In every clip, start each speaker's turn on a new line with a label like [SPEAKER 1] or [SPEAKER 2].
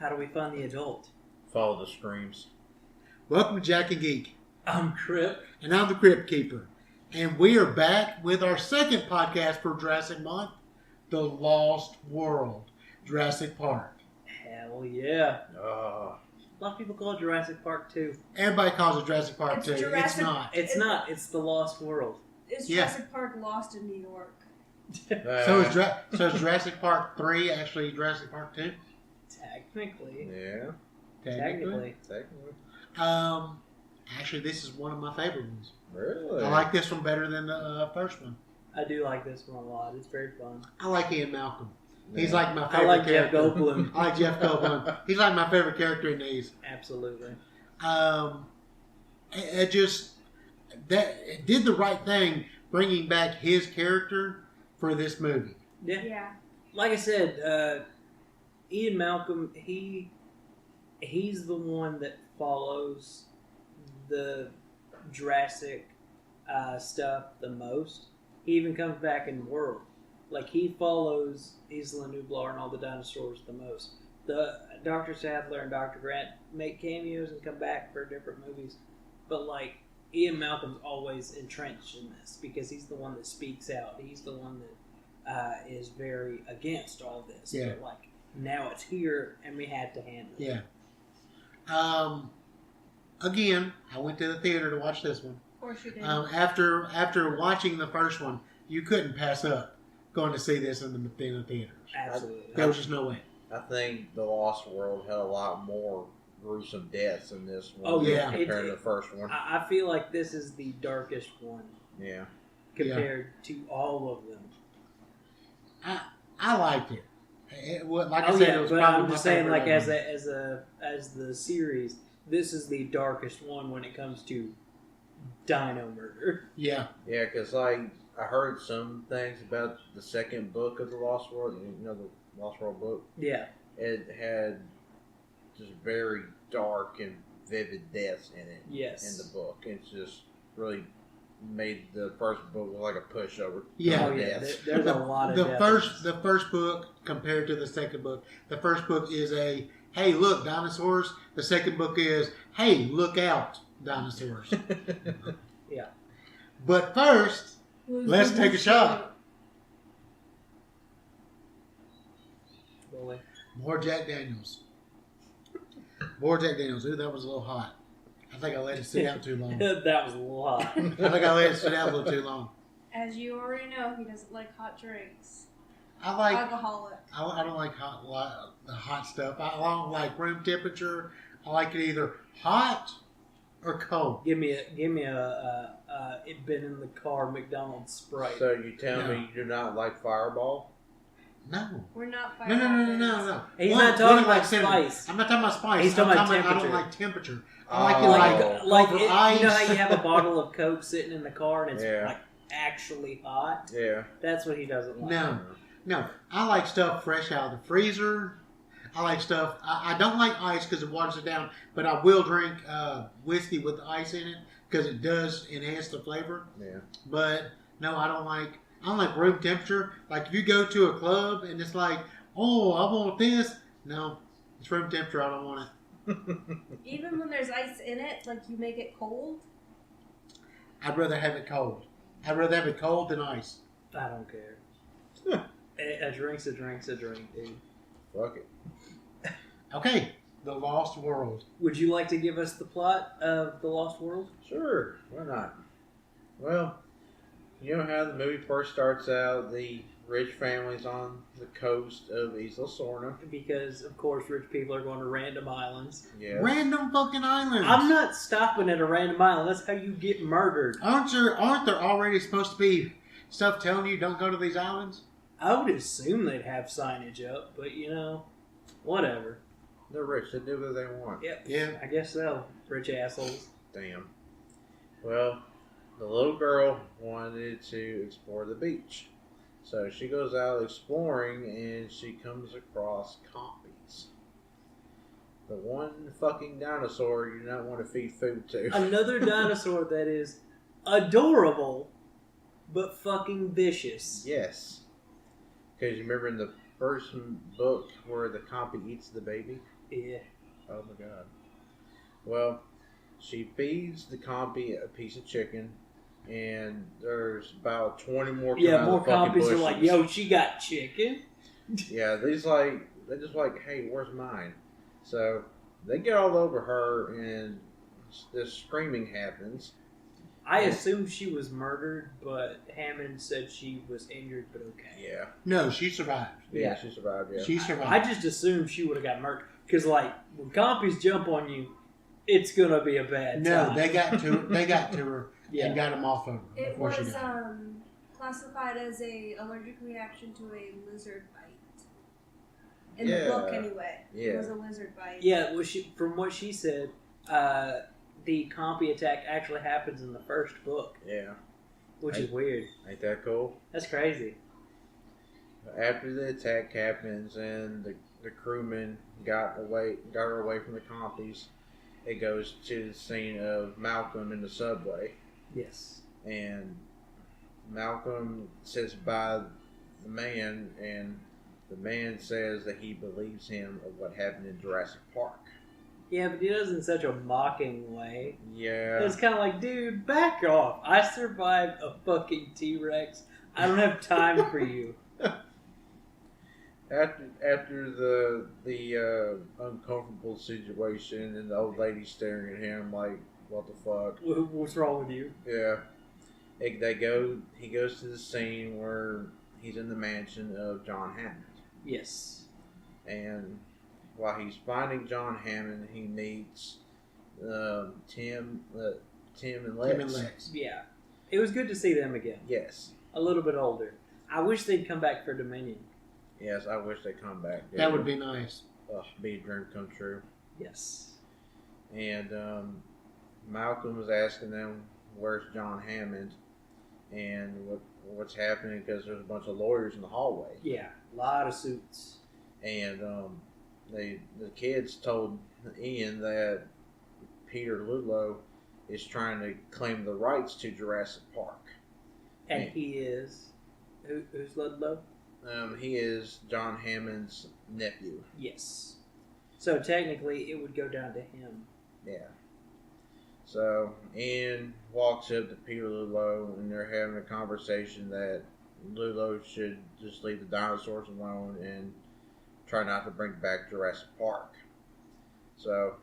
[SPEAKER 1] How do we find the adult?
[SPEAKER 2] Follow the streams.
[SPEAKER 3] Welcome to Jack and Geek.
[SPEAKER 1] I'm Crip.
[SPEAKER 3] And I'm the Crypt Keeper. And we are back with our second podcast for Jurassic Month, The Lost World, Jurassic Park.
[SPEAKER 1] Hell yeah. A lot of people call it Jurassic Park 2.
[SPEAKER 3] Everybody calls it Jurassic Park
[SPEAKER 4] It's
[SPEAKER 3] 2.
[SPEAKER 4] Jurassic-
[SPEAKER 3] It's not.
[SPEAKER 1] It's not. It's The Lost World.
[SPEAKER 4] Is
[SPEAKER 3] Yeah.
[SPEAKER 4] Jurassic Park lost in New York?
[SPEAKER 3] So is Jurassic Park 3 actually Jurassic Park 2?
[SPEAKER 1] Technically.
[SPEAKER 2] Yeah.
[SPEAKER 1] Technically.
[SPEAKER 3] Actually, this is one of my favorite ones.
[SPEAKER 2] Really?
[SPEAKER 3] I like this one better than the first one.
[SPEAKER 1] I do like this one a lot. It's very fun.
[SPEAKER 3] I like Ian Malcolm. He's
[SPEAKER 2] Yeah.
[SPEAKER 3] like my
[SPEAKER 1] I
[SPEAKER 3] favorite
[SPEAKER 1] like Jeff
[SPEAKER 3] character.
[SPEAKER 1] Goldblum.
[SPEAKER 3] I like Jeff Goldblum. He's like my favorite character in these.
[SPEAKER 1] Absolutely.
[SPEAKER 3] It did the right thing bringing back his character for this movie.
[SPEAKER 1] Yeah.
[SPEAKER 4] Yeah.
[SPEAKER 1] Like I said, Ian Malcolm, he's the one that follows the Jurassic stuff the most. He even comes back in World. Like, he follows Isla Nublar and all the dinosaurs the most. The Dr. Sadler and Dr. Grant make cameos and come back for different movies. But, like, Ian Malcolm's always entrenched in this because he's the one that speaks out. He's the one that is very against all this.
[SPEAKER 3] Yeah.
[SPEAKER 1] But, like, now it's here and we had to handle it.
[SPEAKER 3] Yeah. Again, I went to the theater to watch this one.
[SPEAKER 4] Of course you did.
[SPEAKER 3] After watching the first one, you couldn't pass up going to see this in the theaters.
[SPEAKER 1] Absolutely.
[SPEAKER 3] There was just no way.
[SPEAKER 2] I think The Lost World had a lot more gruesome deaths in this one.
[SPEAKER 1] Oh,
[SPEAKER 3] yeah.
[SPEAKER 2] Compared to the first one.
[SPEAKER 1] I feel like this is the darkest one
[SPEAKER 2] Yeah.
[SPEAKER 1] compared to all of them.
[SPEAKER 3] I liked it. It was, like I
[SPEAKER 1] Oh
[SPEAKER 3] said,
[SPEAKER 1] yeah,
[SPEAKER 3] it was
[SPEAKER 1] but
[SPEAKER 3] probably
[SPEAKER 1] I'm
[SPEAKER 3] my
[SPEAKER 1] just saying,
[SPEAKER 3] favorite
[SPEAKER 1] like
[SPEAKER 3] of them.
[SPEAKER 1] as the series, this is the darkest one when it comes to dino murder.
[SPEAKER 3] Yeah.
[SPEAKER 2] Yeah, because I heard some things about the second book of The Lost World. You know, the Lost World book?
[SPEAKER 1] Yeah,
[SPEAKER 2] It had just very dark and vivid deaths in it.
[SPEAKER 1] yes.
[SPEAKER 2] In the book. It's just really made the first book look like a pushover.
[SPEAKER 3] Yeah.
[SPEAKER 1] Oh yeah,
[SPEAKER 2] Deaths.
[SPEAKER 1] there's a lot of
[SPEAKER 3] the
[SPEAKER 1] deaths.
[SPEAKER 3] the first book compared to the second book. The first book is a hey, look, dinosaurs. The second book is hey, look out, dinosaurs.
[SPEAKER 1] Yeah.
[SPEAKER 3] But first, let's take a shot.
[SPEAKER 1] Really.
[SPEAKER 3] More Jack Daniels. More Jack Daniels. Ooh, that was a little hot. I think I let it sit out too long.
[SPEAKER 1] That was a lot.
[SPEAKER 3] I think I let it sit out a little too long.
[SPEAKER 4] As you already know, he doesn't like hot drinks.
[SPEAKER 3] I like.
[SPEAKER 4] Alcoholic.
[SPEAKER 3] I don't like the hot stuff. I don't like room temperature. I like it either hot or cold.
[SPEAKER 1] Give me a it been in the car McDonald's Sprite.
[SPEAKER 2] So you tell
[SPEAKER 3] No.
[SPEAKER 2] me you do not like Fireball?
[SPEAKER 3] No.
[SPEAKER 4] We're not
[SPEAKER 3] No,
[SPEAKER 4] fighting.
[SPEAKER 3] no.
[SPEAKER 1] He's
[SPEAKER 3] One-
[SPEAKER 1] not talking
[SPEAKER 3] one
[SPEAKER 1] about
[SPEAKER 3] like cinnamon.
[SPEAKER 1] spice.
[SPEAKER 3] I'm not talking about spice.
[SPEAKER 1] He's talking
[SPEAKER 3] I'm
[SPEAKER 1] about
[SPEAKER 3] I don't
[SPEAKER 1] temperature.
[SPEAKER 3] like temperature. I like
[SPEAKER 2] Oh.
[SPEAKER 3] it
[SPEAKER 1] like
[SPEAKER 3] over
[SPEAKER 1] it,
[SPEAKER 3] ice.
[SPEAKER 1] you know how you have a bottle of Coke sitting in the car and it's
[SPEAKER 2] Yeah.
[SPEAKER 1] like actually hot?
[SPEAKER 2] Yeah.
[SPEAKER 1] That's what he doesn't like.
[SPEAKER 3] No. I like stuff fresh out of the freezer. I like stuff. I don't like ice because it waters it down, but I will drink whiskey with ice in it because it does enhance the flavor.
[SPEAKER 2] Yeah.
[SPEAKER 3] But no, I don't like room temperature. Like if you go to a club and it's like, oh, I want this. No, it's room temperature. I don't want it.
[SPEAKER 4] Even when there's ice in it, like you make it cold.
[SPEAKER 3] I'd rather have it cold. I'd rather have it cold than ice.
[SPEAKER 1] I don't care. A drink's a drink, dude.
[SPEAKER 2] Fuck it.
[SPEAKER 3] Okay, The Lost World.
[SPEAKER 1] Would you like to give us the plot of The Lost World?
[SPEAKER 2] Sure. Why not? Well, you know how the movie first starts out, the rich family's on the coast of Isla Sorna.
[SPEAKER 1] Because, of course, rich people are going to random islands.
[SPEAKER 2] Yeah.
[SPEAKER 3] Random fucking islands.
[SPEAKER 1] I'm not stopping at a random island. That's how you get murdered.
[SPEAKER 3] Aren't there already supposed to be stuff telling you don't go to these islands?
[SPEAKER 1] I would assume they'd have signage up, but, you know, whatever.
[SPEAKER 2] They're rich. They do what they want.
[SPEAKER 1] Yep.
[SPEAKER 3] Yeah.
[SPEAKER 1] I guess so. Rich assholes.
[SPEAKER 2] Damn. Well, the little girl wanted to explore the beach. So she goes out exploring and she comes across compies. The one fucking dinosaur you do not want to feed food to.
[SPEAKER 1] Another dinosaur that is adorable, but fucking vicious.
[SPEAKER 2] Yes. Because you remember in the first book where the compy eats the baby?
[SPEAKER 1] Yeah.
[SPEAKER 2] Oh my god. Well, she feeds the compy a piece of chicken, and there's about 20 more coming out
[SPEAKER 1] More
[SPEAKER 2] of the fucking
[SPEAKER 1] copies are
[SPEAKER 2] bushes.
[SPEAKER 1] like, yo, she got chicken.
[SPEAKER 2] Yeah, they're just like, hey, where's mine? So they get all over her, and this screaming happens.
[SPEAKER 1] I assumed she was murdered, but Hammond said she was injured, but okay.
[SPEAKER 2] Yeah.
[SPEAKER 3] No, she survived.
[SPEAKER 2] Yeah, she survived, yeah.
[SPEAKER 3] She survived.
[SPEAKER 1] I just assumed she would have got murdered. Because, like, when compies jump on you, it's going to be a bad
[SPEAKER 3] No,
[SPEAKER 1] time.
[SPEAKER 3] they got to her
[SPEAKER 1] Yeah.
[SPEAKER 3] and got him off of her
[SPEAKER 4] It
[SPEAKER 3] before she
[SPEAKER 4] was
[SPEAKER 3] died.
[SPEAKER 4] classified as a allergic reaction to a lizard bite. In
[SPEAKER 2] Yeah.
[SPEAKER 4] the book, anyway.
[SPEAKER 2] Yeah.
[SPEAKER 4] It was a lizard bite.
[SPEAKER 1] Yeah, well, from what she said, the compy attack actually happens in the first book,
[SPEAKER 2] Yeah.
[SPEAKER 1] which is weird.
[SPEAKER 2] Ain't that cool?
[SPEAKER 1] That's crazy.
[SPEAKER 2] After the attack happens and the crewmen got her away from the compies, it goes to the scene of Malcolm in the subway.
[SPEAKER 1] Yes.
[SPEAKER 2] And Malcolm sits by the man, and the man says that he believes him of what happened in Jurassic Park.
[SPEAKER 1] Yeah, but he does it in such a mocking way.
[SPEAKER 2] Yeah.
[SPEAKER 1] It's kind of like, dude, back off. I survived a fucking T-Rex. I don't have time for you.
[SPEAKER 2] After the uncomfortable situation and the old lady staring at him like, what the fuck?
[SPEAKER 1] What's wrong with you?
[SPEAKER 2] Yeah. He goes to the scene where he's in the mansion of John Hammond.
[SPEAKER 1] Yes.
[SPEAKER 2] And while he's finding John Hammond, he meets Tim and Lex.
[SPEAKER 3] Tim and Lex.
[SPEAKER 1] Yeah. It was good to see them again.
[SPEAKER 2] Yes.
[SPEAKER 1] A little bit older. I wish they'd come back for Dominion.
[SPEAKER 2] Yes, I wish they'd come back.
[SPEAKER 3] That would be nice.
[SPEAKER 2] Be a dream come true.
[SPEAKER 1] Yes.
[SPEAKER 2] And Malcolm was asking them, where's John Hammond? And what's happening, because there's a bunch of lawyers in the hallway.
[SPEAKER 1] Yeah. A lot of suits.
[SPEAKER 2] And the kids told Ian that Peter Ludlow is trying to claim the rights to Jurassic Park.
[SPEAKER 1] And he is... Who's Ludlow?
[SPEAKER 2] He is John Hammond's nephew.
[SPEAKER 1] Yes. So technically, it would go down to him.
[SPEAKER 2] Yeah. So Ian walks up to Peter Ludlow, and they're having a conversation that Ludlow should just leave the dinosaurs alone and try not to bring back Jurassic Park. So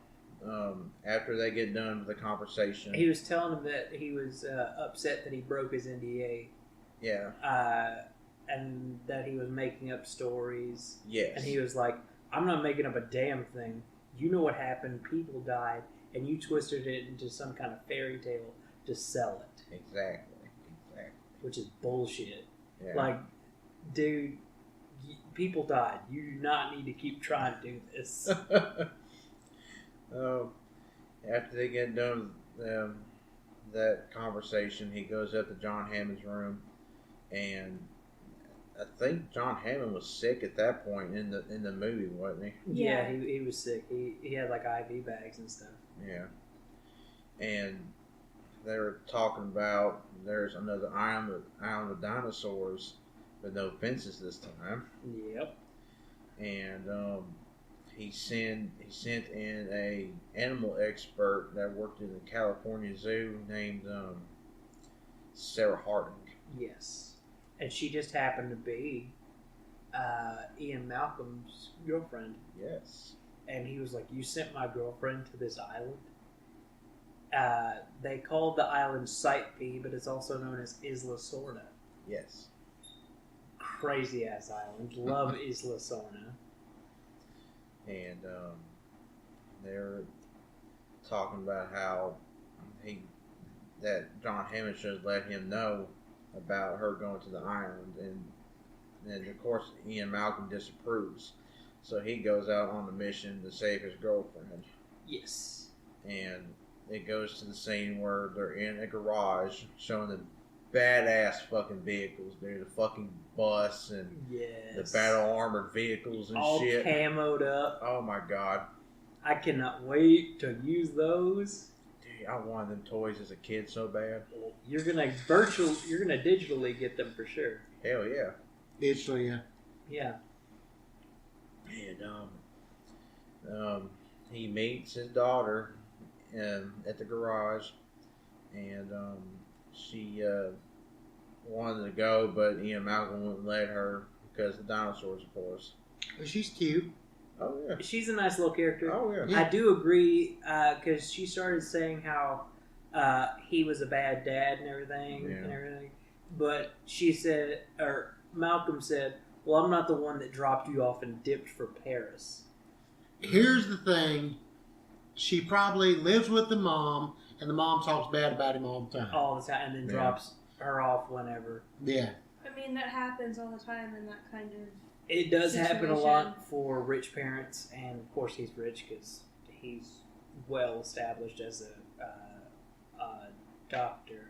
[SPEAKER 2] after they get done with the conversation,
[SPEAKER 1] He was telling him that he was upset that he broke his NDA.
[SPEAKER 2] yeah,
[SPEAKER 1] And that he was making up stories.
[SPEAKER 2] yes,
[SPEAKER 1] And he was like, I'm not making up a damn thing. You know what happened. People died. And you twisted it into some kind of fairy tale to sell it.
[SPEAKER 2] exactly.
[SPEAKER 1] Which is bullshit.
[SPEAKER 2] Yeah.
[SPEAKER 1] Like, dude, people died. You do not need to keep trying to do this.
[SPEAKER 2] After they get done with that conversation, he goes up to John Hammond's room, and I think John Hammond was sick at that point in the movie, wasn't he?
[SPEAKER 1] Yeah,
[SPEAKER 4] Yeah.
[SPEAKER 1] he was sick. He had like IV bags and stuff.
[SPEAKER 2] Yeah. And they were talking about there's another island of dinosaurs, but no fences this time.
[SPEAKER 1] Yep.
[SPEAKER 2] And he sent in a animal expert that worked in the California Zoo named Sarah Harding.
[SPEAKER 1] Yes. And she just happened to be Ian Malcolm's girlfriend.
[SPEAKER 2] Yes.
[SPEAKER 1] And he was like, you sent my girlfriend to this island? They called the island Site P, but it's also known as Isla Sorna.
[SPEAKER 2] Yes.
[SPEAKER 1] Crazy ass island. Love Isla Sorna.
[SPEAKER 2] And they're talking about how that John Hammond should let him know about her going to the island, and of course Ian Malcolm disapproves, so he goes out on a mission to save his girlfriend.
[SPEAKER 1] Yes.
[SPEAKER 2] And it goes to the scene where they're in a garage showing the badass fucking vehicles, dude. The fucking bus and
[SPEAKER 1] Yes.
[SPEAKER 2] the battle armored vehicles and
[SPEAKER 1] all
[SPEAKER 2] shit.
[SPEAKER 1] camoed up.
[SPEAKER 2] Oh my god.
[SPEAKER 1] I cannot wait to use those.
[SPEAKER 2] Dude, I wanted them toys as a kid so bad.
[SPEAKER 1] You're gonna digitally get them for sure.
[SPEAKER 2] Hell yeah.
[SPEAKER 3] Digitally, yeah.
[SPEAKER 1] Yeah.
[SPEAKER 2] And he meets his daughter at the garage, and she wanted to go, but Ian Malcolm wouldn't let her because the dinosaurs, of course.
[SPEAKER 3] She's cute.
[SPEAKER 2] Oh yeah.
[SPEAKER 1] She's a nice little character.
[SPEAKER 2] Oh yeah.
[SPEAKER 1] I do agree because she started saying how he was a bad dad and everything, But she said, or Malcolm said, "Well, I'm not the one that dropped you off and dipped for Paris."
[SPEAKER 3] Here's the thing. She probably lives with the mom, and the mom talks bad about him all the time.
[SPEAKER 1] All the time, and then drops her off whenever.
[SPEAKER 3] Yeah.
[SPEAKER 4] I mean, that happens all the time in that kind of.
[SPEAKER 1] It does happen a
[SPEAKER 4] situation.
[SPEAKER 1] lot for rich parents, and of course he's rich because he's well established as a doctor.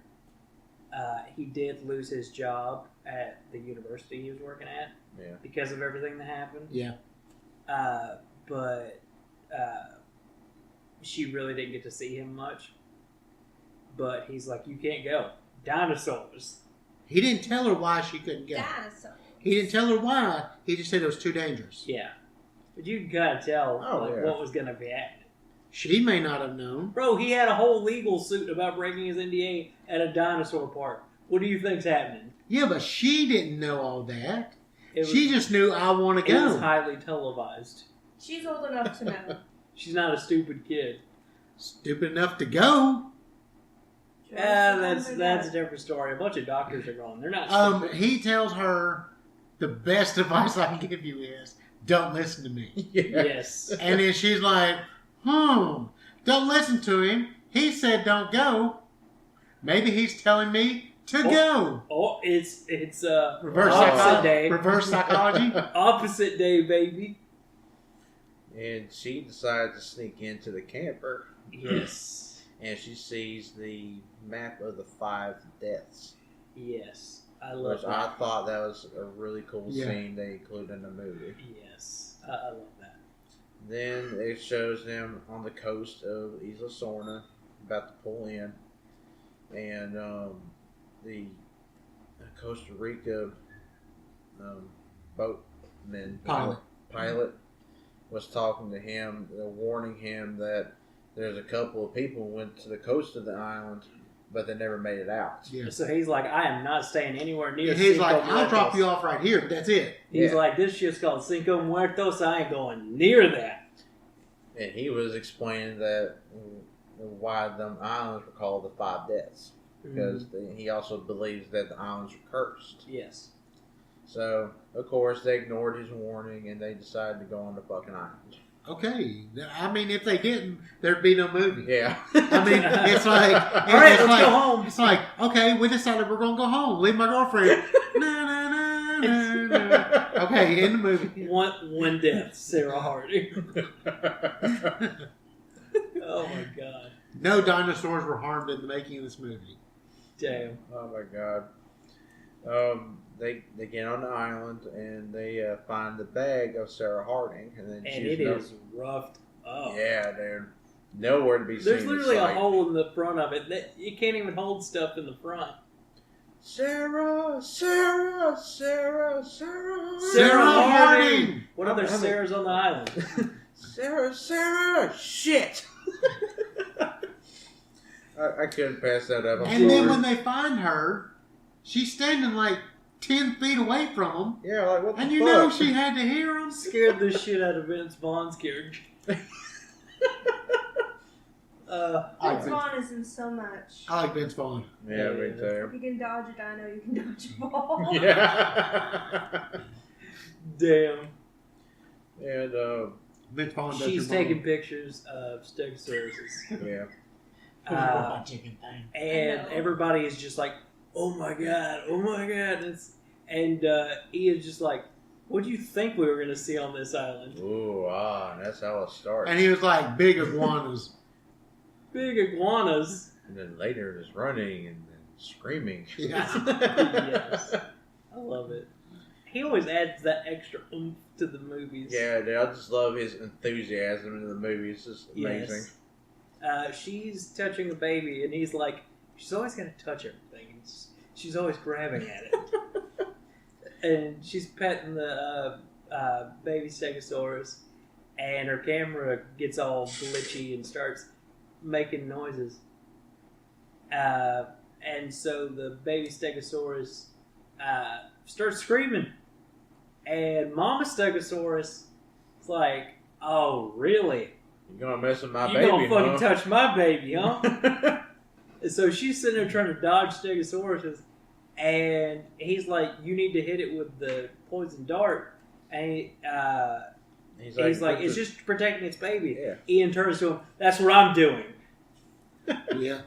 [SPEAKER 1] He did lose his job at the university he was working at because of everything that happened.
[SPEAKER 3] Yeah.
[SPEAKER 1] But she really didn't get to see him much. But he's like, you can't go. Dinosaurs.
[SPEAKER 3] He didn't tell her why she couldn't go.
[SPEAKER 4] Dinosaur.
[SPEAKER 3] He didn't tell her why. He just said it was too dangerous.
[SPEAKER 1] Yeah. But you gotta tell
[SPEAKER 2] yeah.
[SPEAKER 1] what was gonna be happening.
[SPEAKER 3] She may not have known.
[SPEAKER 1] Bro, he had a whole legal suit about breaking his NDA at a dinosaur park. What do you think's happening?
[SPEAKER 3] Yeah, but she didn't know all that.
[SPEAKER 1] It was,
[SPEAKER 3] She just knew, I want to
[SPEAKER 1] it was
[SPEAKER 3] go.
[SPEAKER 1] highly televised.
[SPEAKER 4] She's old enough to know.
[SPEAKER 1] She's not a stupid kid.
[SPEAKER 3] Stupid enough to go.
[SPEAKER 1] That's a different story. A bunch of doctors are going. They're not stupid.
[SPEAKER 3] He tells her, the best advice I can give you is, don't listen to me.
[SPEAKER 1] Yes.
[SPEAKER 3] And then she's like, don't listen to him. He said don't go. Maybe he's telling me to go.
[SPEAKER 1] Oh, it's
[SPEAKER 3] Reverse
[SPEAKER 1] opposite
[SPEAKER 3] psychology.
[SPEAKER 1] day.
[SPEAKER 3] Reverse psychology.
[SPEAKER 1] Opposite day, baby.
[SPEAKER 2] And she decides to sneak into the camper.
[SPEAKER 1] Yes.
[SPEAKER 2] And she sees the map of the 5 deaths.
[SPEAKER 1] Yes. I love
[SPEAKER 2] Which
[SPEAKER 1] that.
[SPEAKER 2] I thought that was a really cool
[SPEAKER 3] Yeah.
[SPEAKER 2] scene they included in the movie.
[SPEAKER 1] Yes. I love that.
[SPEAKER 2] Then it shows them on the coast of Isla Sorna, about to pull in. And the Costa Rica boatman pilot was talking to him, warning him that there's a couple of people who went to the coast of the island, but they never made it out.
[SPEAKER 3] Yeah.
[SPEAKER 1] So he's like, I am not staying anywhere near
[SPEAKER 3] He's
[SPEAKER 1] Cinco
[SPEAKER 3] like, I'll
[SPEAKER 1] Muertos.
[SPEAKER 3] drop you off right here. That's it.
[SPEAKER 1] He's
[SPEAKER 2] Yeah.
[SPEAKER 1] like, this shit's called Cinco Muertos. I ain't going near that.
[SPEAKER 2] And he was explaining that why them islands were called the 5 deaths. Because he also believes that the islands were cursed.
[SPEAKER 1] Yes.
[SPEAKER 2] So, of course, they ignored his warning and they decided to go on the fucking island.
[SPEAKER 3] Okay. I mean, if they didn't, there'd be no movie.
[SPEAKER 2] Yeah.
[SPEAKER 3] I mean, it's like...
[SPEAKER 1] All right,
[SPEAKER 3] it's
[SPEAKER 1] let's
[SPEAKER 3] like,
[SPEAKER 1] go home.
[SPEAKER 3] It's like, okay, we decided we're going to go home. Leave my girlfriend. No. Okay, in the movie.
[SPEAKER 1] One death, Sarah Harding. Oh my god.
[SPEAKER 3] No dinosaurs were harmed in the making of this movie.
[SPEAKER 1] Damn.
[SPEAKER 2] Oh my god. They get on the island and they find the bag of Sarah Harding, and then
[SPEAKER 1] And
[SPEAKER 2] she's
[SPEAKER 1] it is roughed up.
[SPEAKER 2] Yeah, they're nowhere to be seen.
[SPEAKER 1] There's literally
[SPEAKER 2] It's
[SPEAKER 1] a
[SPEAKER 2] like,
[SPEAKER 1] hole in the front of it. You can't even hold stuff in the front.
[SPEAKER 2] Sarah.
[SPEAKER 3] Sarah
[SPEAKER 1] Sarah
[SPEAKER 3] Harding!
[SPEAKER 1] Harding! What other Sarahs on the island?
[SPEAKER 2] Sarah, shit! I couldn't pass that up. I'm
[SPEAKER 3] And then
[SPEAKER 2] sorry.
[SPEAKER 3] when they find her, she's standing like 10 feet away from them.
[SPEAKER 2] Yeah, like what the
[SPEAKER 3] And you
[SPEAKER 2] fuck?
[SPEAKER 3] know she had to hear them.
[SPEAKER 1] Scared the shit out of Vince Vaughn's character.
[SPEAKER 4] Vince Vaughn is in so much.
[SPEAKER 3] I like Vince Vaughn.
[SPEAKER 2] Yeah, me
[SPEAKER 4] If
[SPEAKER 2] too.
[SPEAKER 4] you can dodge a dino, you can dodge a ball.
[SPEAKER 2] Yeah.
[SPEAKER 1] Damn.
[SPEAKER 2] And
[SPEAKER 3] Vince Vaughn does
[SPEAKER 1] She's
[SPEAKER 3] your mom.
[SPEAKER 1] taking pictures of Stegosauruses.
[SPEAKER 2] yeah.
[SPEAKER 3] Chicken thing.
[SPEAKER 1] And
[SPEAKER 4] I know.
[SPEAKER 1] everybody is just like, oh my god. And he is just like, what do you think we were going to see on this island?
[SPEAKER 2] Ooh, that's how it starts.
[SPEAKER 3] And he was like, big iguanas.
[SPEAKER 1] Big iguanas.
[SPEAKER 2] And then later there's running and then screaming.
[SPEAKER 3] Yeah.
[SPEAKER 1] Yes. I love it. He always adds that extra oomph to the movies.
[SPEAKER 2] Yeah, dude, I just love his enthusiasm in the movie. It's just amazing.
[SPEAKER 1] Yes. She's touching a baby, and he's like, she's always got to touch everything. She's always grabbing at it. And she's petting the baby Stegosaurus. and her camera gets all glitchy and starts making noises. And so the baby Stegosaurus starts screaming, and Mama Stegosaurus is like, "Oh, really?
[SPEAKER 2] You're gonna mess with my
[SPEAKER 1] You
[SPEAKER 2] baby,
[SPEAKER 1] gonna fucking
[SPEAKER 2] huh?
[SPEAKER 1] touch my baby, huh?" And so she's sitting there trying to dodge Stegosauruses, and he's like, "You need to hit it with the poison dart." And he's like, "It's just protecting its baby."
[SPEAKER 2] Yeah.
[SPEAKER 1] Ian turns to him, "That's what I'm doing."
[SPEAKER 3] Yeah.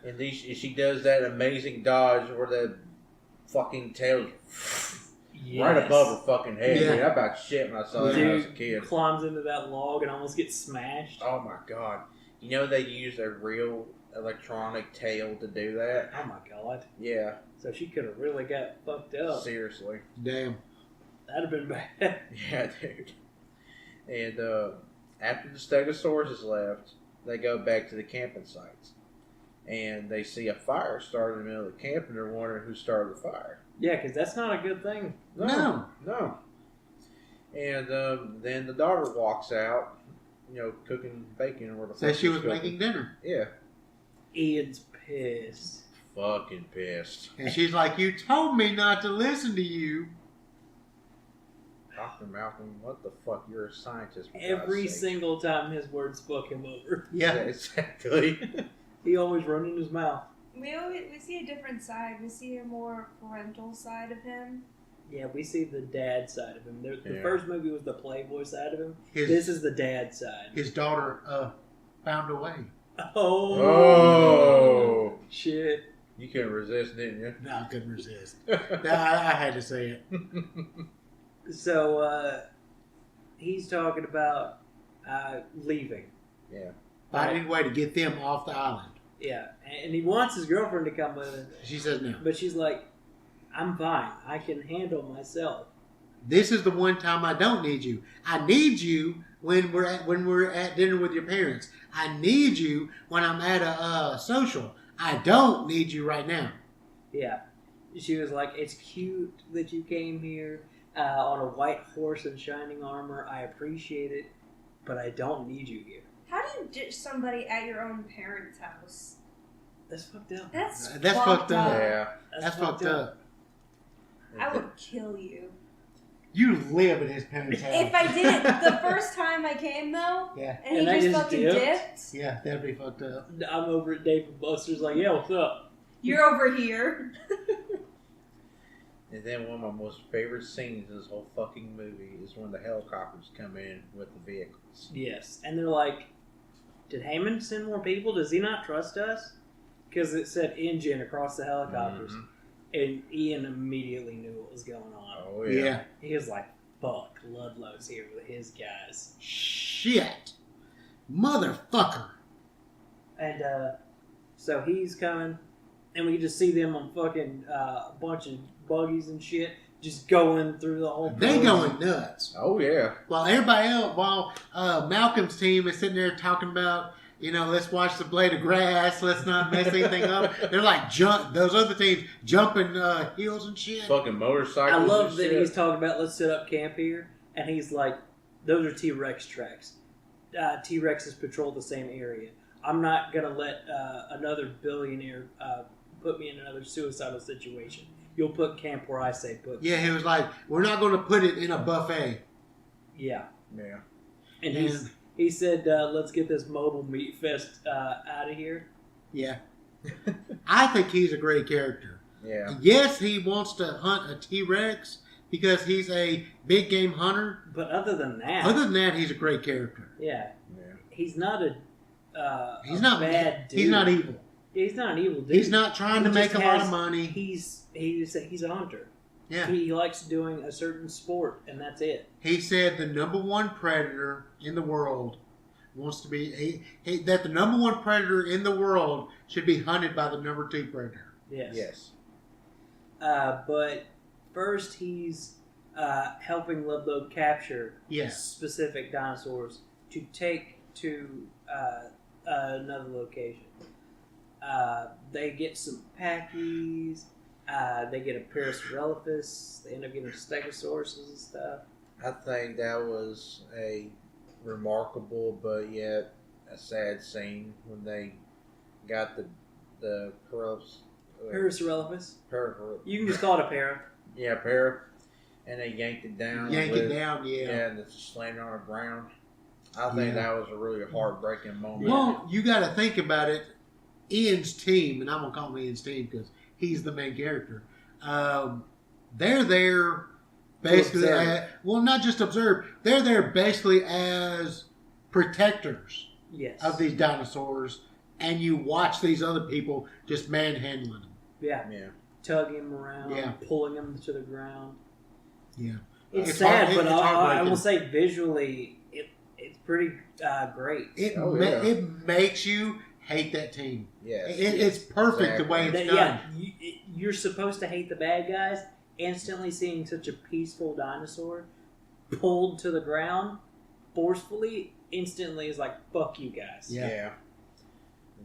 [SPEAKER 2] And she does that amazing dodge where the fucking tail right above her fucking head.
[SPEAKER 3] Yeah.
[SPEAKER 2] Dude, I about shit when I saw that when I was a
[SPEAKER 1] Dude
[SPEAKER 2] kid.
[SPEAKER 1] climbs into that log and almost gets smashed.
[SPEAKER 2] Oh my god. You know they used a real electronic tail to do that?
[SPEAKER 1] Oh my god.
[SPEAKER 2] Yeah.
[SPEAKER 1] So she could have really got fucked up.
[SPEAKER 2] Seriously.
[SPEAKER 3] Damn.
[SPEAKER 1] That'd have been bad.
[SPEAKER 2] Yeah, dude. And after the Stegosaurus is left, they go back to the camping sites. And they see a fire start in the middle of the camp, and they're wondering who started the fire.
[SPEAKER 1] Yeah, because that's not a good thing.
[SPEAKER 3] No.
[SPEAKER 2] And then the daughter walks out, cooking bacon or whatever.
[SPEAKER 3] Says she was making dinner.
[SPEAKER 2] Yeah.
[SPEAKER 1] Ian's pissed.
[SPEAKER 2] Fucking pissed.
[SPEAKER 3] And she's like, "You told me not to listen to you."
[SPEAKER 2] Dr. Malcolm, what the fuck? You're a scientist. for
[SPEAKER 1] Every
[SPEAKER 2] God's sake.
[SPEAKER 1] single time his words spoke him over.
[SPEAKER 2] Yeah,
[SPEAKER 3] Yeah.
[SPEAKER 2] exactly.
[SPEAKER 1] He always running his mouth.
[SPEAKER 4] We see a different side. We see a more parental side of him.
[SPEAKER 1] Yeah, we see the dad side of him. The
[SPEAKER 2] Yeah.
[SPEAKER 1] first movie was the playboy side of him.
[SPEAKER 3] His,
[SPEAKER 1] This is the dad side.
[SPEAKER 3] his daughter found a way.
[SPEAKER 1] Oh.
[SPEAKER 2] Oh.
[SPEAKER 1] Shit.
[SPEAKER 2] You couldn't resist, didn't you?
[SPEAKER 3] No, I couldn't resist. I had to say it.
[SPEAKER 1] So, he's talking about leaving.
[SPEAKER 2] Yeah.
[SPEAKER 3] Finding a way to get them off the island.
[SPEAKER 1] Yeah, and he wants his girlfriend to come with him,
[SPEAKER 3] She says no.
[SPEAKER 1] but she's like, "I'm fine. I can handle myself."
[SPEAKER 3] This is the one time I don't need you. I need you when we're at dinner with your parents. I need you when I'm at a social. I don't need you right now.
[SPEAKER 1] Yeah. She was like, "It's cute that you came here on a white horse and shining armor. I appreciate it, but I don't need you here."
[SPEAKER 4] How do you ditch somebody at your own parents' house?
[SPEAKER 1] That's fucked up.
[SPEAKER 4] That's
[SPEAKER 3] fucked up.
[SPEAKER 2] Yeah.
[SPEAKER 3] That's fucked up.
[SPEAKER 4] I would kill you.
[SPEAKER 3] You live at his parents' house.
[SPEAKER 4] If I did it the first time I came, though,
[SPEAKER 3] Yeah.
[SPEAKER 4] and
[SPEAKER 1] And I
[SPEAKER 4] he just
[SPEAKER 1] just
[SPEAKER 4] fucking
[SPEAKER 1] dipped?
[SPEAKER 4] dipped,
[SPEAKER 3] Yeah, that'd be fucked up.
[SPEAKER 1] I'm over at Dave and Buster's like, "Yeah, what's up?"
[SPEAKER 4] you're over here.
[SPEAKER 2] And then one of my most favorite scenes in this whole fucking movie is when the helicopters come in with the vehicles.
[SPEAKER 1] Yes. And they're like, "Did Heyman send more people? Does he not trust us?" Because it said engine across the helicopters.
[SPEAKER 2] Mhm.
[SPEAKER 1] And Ian immediately knew what was going on.
[SPEAKER 2] Oh,
[SPEAKER 3] Yeah.
[SPEAKER 2] yeah.
[SPEAKER 1] He was like, "Fuck, Ludlow's here with his guys."
[SPEAKER 3] Shit. Motherfucker.
[SPEAKER 1] And so he's coming, and we just see them on fucking a bunch of buggies and shit, just going through the whole
[SPEAKER 3] They
[SPEAKER 1] place.
[SPEAKER 3] going nuts.
[SPEAKER 2] Oh, yeah.
[SPEAKER 3] While everybody else, Malcolm's team is sitting there talking about, let's watch the blade of grass, let's not mess anything up. They're like, those other teams jumping hills and shit.
[SPEAKER 2] Fucking motorcycles.
[SPEAKER 1] I love
[SPEAKER 2] and
[SPEAKER 1] that
[SPEAKER 2] shit.
[SPEAKER 1] he's talking about let's set up camp here, and he's like, "Those are T-Rex tracks. T-Rexes patrol the same area. I'm not gonna let another billionaire put me in another suicidal situation. You'll put camp where I say put."
[SPEAKER 3] Yeah, he was like, we're not going to put it in a buffet.
[SPEAKER 1] Yeah.
[SPEAKER 2] Yeah.
[SPEAKER 1] And
[SPEAKER 3] And-
[SPEAKER 1] he said, "Let's get this mobile meat fest out of here."
[SPEAKER 3] Yeah. I think he's a great character.
[SPEAKER 2] Yeah.
[SPEAKER 3] Yes, he wants to hunt a T-Rex because he's a big game hunter.
[SPEAKER 1] But other than that,
[SPEAKER 3] Other than that, he's a great character.
[SPEAKER 1] yeah,
[SPEAKER 2] Yeah.
[SPEAKER 1] he's not a
[SPEAKER 3] He's
[SPEAKER 1] a
[SPEAKER 3] not
[SPEAKER 1] bad dude.
[SPEAKER 3] He's not evil.
[SPEAKER 1] He's not an evil dude.
[SPEAKER 3] He's not trying to
[SPEAKER 1] He
[SPEAKER 3] make
[SPEAKER 1] just
[SPEAKER 3] a lot
[SPEAKER 1] has-
[SPEAKER 3] of money.
[SPEAKER 1] He's a hunter.
[SPEAKER 3] Yeah.
[SPEAKER 1] He likes doing a certain sport, and that's it.
[SPEAKER 3] He said the number one predator in the world wants to be that the number one predator in the world should be hunted by the number two predator.
[SPEAKER 1] Yes.
[SPEAKER 2] Yes.
[SPEAKER 1] But first, he's helping Ludlow capture
[SPEAKER 3] Yes.
[SPEAKER 1] specific dinosaurs to take to another location. They get some Packies. They get a Parasaurolophus. They end up getting Stegosauruses and stuff.
[SPEAKER 2] I think that was a remarkable, but yet a sad scene when they got the
[SPEAKER 1] Parasaurolophus.
[SPEAKER 2] Para,
[SPEAKER 1] You can just call it a para.
[SPEAKER 2] yeah, para, and they yanked it down.
[SPEAKER 3] Yank it down, yeah.
[SPEAKER 2] Yeah, and it's just slammed on the ground. I think
[SPEAKER 3] Yeah.
[SPEAKER 2] that was a really heartbreaking moment.
[SPEAKER 3] Well, you got to think about it. Ian's team, and I'm gonna call him Ian's team because he's the main character. They're there basically. Well, not just observe. They're there basically as protectors
[SPEAKER 1] Yes.
[SPEAKER 3] of these dinosaurs, and you watch these other people just manhandling them.
[SPEAKER 1] Yeah.
[SPEAKER 2] Yeah.
[SPEAKER 1] Tugging him around,
[SPEAKER 3] Yeah.
[SPEAKER 1] pulling him to the ground.
[SPEAKER 3] Yeah,
[SPEAKER 1] It's
[SPEAKER 3] It's
[SPEAKER 1] sad,
[SPEAKER 3] hard-
[SPEAKER 1] but
[SPEAKER 3] it's
[SPEAKER 1] I
[SPEAKER 3] heartbreaking.
[SPEAKER 1] will say visually, it's pretty great.
[SPEAKER 3] it makes you hate that team.
[SPEAKER 2] Yes.
[SPEAKER 3] It's perfect the way it's done.
[SPEAKER 1] Yeah, you're supposed to hate the bad guys. Instantly seeing such a peaceful dinosaur pulled to the ground forcefully, instantly is like, fuck you guys.
[SPEAKER 3] Yeah.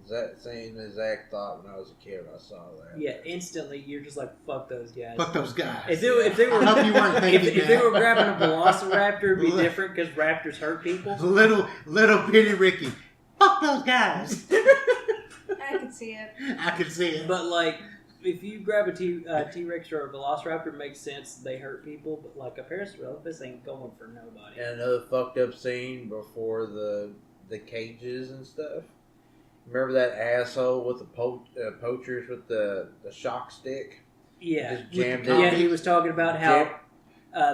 [SPEAKER 2] That same exact thought when I was a kid when I saw that.
[SPEAKER 1] Yeah, instantly you're just like, fuck those guys.
[SPEAKER 3] Fuck those guys.
[SPEAKER 1] If they were,
[SPEAKER 3] I hope you weren't thinking
[SPEAKER 1] if they
[SPEAKER 3] that.
[SPEAKER 1] were grabbing a velociraptor, it'd be different because raptors hurt people.
[SPEAKER 3] Little bitty Ricky. Fuck those guys.
[SPEAKER 4] I can see it.
[SPEAKER 3] I can see it.
[SPEAKER 1] But like, if you grab a T-Rex or a velociraptor, it makes sense. They hurt people, but like a Parasaurolophus ain't going for nobody.
[SPEAKER 2] And another fucked up scene before the cages and stuff. Remember that asshole with the poachers with the shock stick?
[SPEAKER 1] Yeah,
[SPEAKER 2] Just jammed
[SPEAKER 3] it.
[SPEAKER 1] yeah. He was talking about how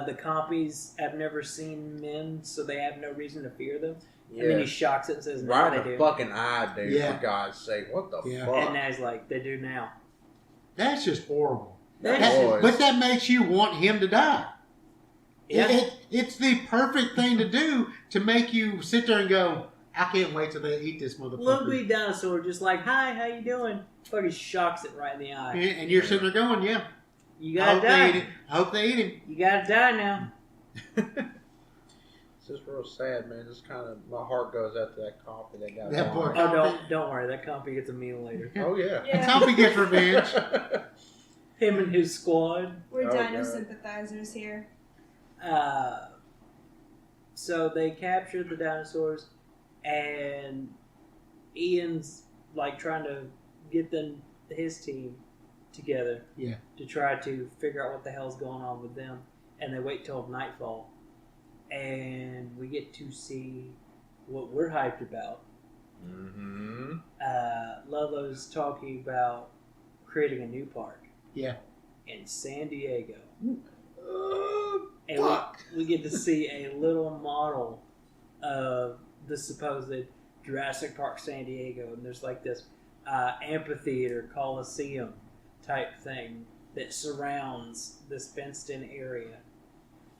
[SPEAKER 1] the compies have never seen men, so they have no reason to fear them.
[SPEAKER 2] Yeah.
[SPEAKER 1] And then he shocks it and says, "No,
[SPEAKER 2] Right
[SPEAKER 1] they
[SPEAKER 2] in the
[SPEAKER 1] do."
[SPEAKER 2] fucking eye, dude.
[SPEAKER 3] Yeah.
[SPEAKER 2] For God's sake, what the
[SPEAKER 3] Yeah.
[SPEAKER 2] fuck?
[SPEAKER 1] And Na's like, "They do now."
[SPEAKER 3] That's just horrible.
[SPEAKER 2] Boys.
[SPEAKER 3] But that makes you want him to die.
[SPEAKER 1] Yeah.
[SPEAKER 3] It's the perfect thing to do to make you sit there and go, I can't wait till they eat this motherfucker.
[SPEAKER 1] Little bitty dinosaur, just like, "Hi, how you doing?" Fucking shocks it right in the eye.
[SPEAKER 3] And you're sitting there going, yeah.
[SPEAKER 1] You
[SPEAKER 3] I
[SPEAKER 1] gotta
[SPEAKER 3] hope they eat
[SPEAKER 1] die.
[SPEAKER 3] it. I hope they eat him.
[SPEAKER 1] You gotta die now.
[SPEAKER 2] It's just real sad, man. Just kind of my heart goes out to that coffee that got
[SPEAKER 3] That poor
[SPEAKER 2] bombed.
[SPEAKER 1] Oh, don't worry. That compy gets a meal later.
[SPEAKER 2] Oh yeah.
[SPEAKER 4] Yeah.
[SPEAKER 3] That's how he gets revenge.
[SPEAKER 1] Him and his squad.
[SPEAKER 4] We're
[SPEAKER 2] Oh,
[SPEAKER 4] dino
[SPEAKER 2] God.
[SPEAKER 4] sympathizers here.
[SPEAKER 1] So they captured the dinosaurs, and Ian's like trying to get his team together.
[SPEAKER 3] Yeah.
[SPEAKER 1] To try to figure out what the hell's going on with them, and they wait till nightfall, and we get to see what we're hyped about.
[SPEAKER 2] Mm-hmm.
[SPEAKER 1] Ludlow's talking about creating a new park.
[SPEAKER 3] Yeah.
[SPEAKER 1] In San Diego. And
[SPEAKER 2] Fuck.
[SPEAKER 1] we get to see a little model of the supposed Jurassic Park San Diego, and there's like this amphitheater, coliseum type thing that surrounds this fenced-in area.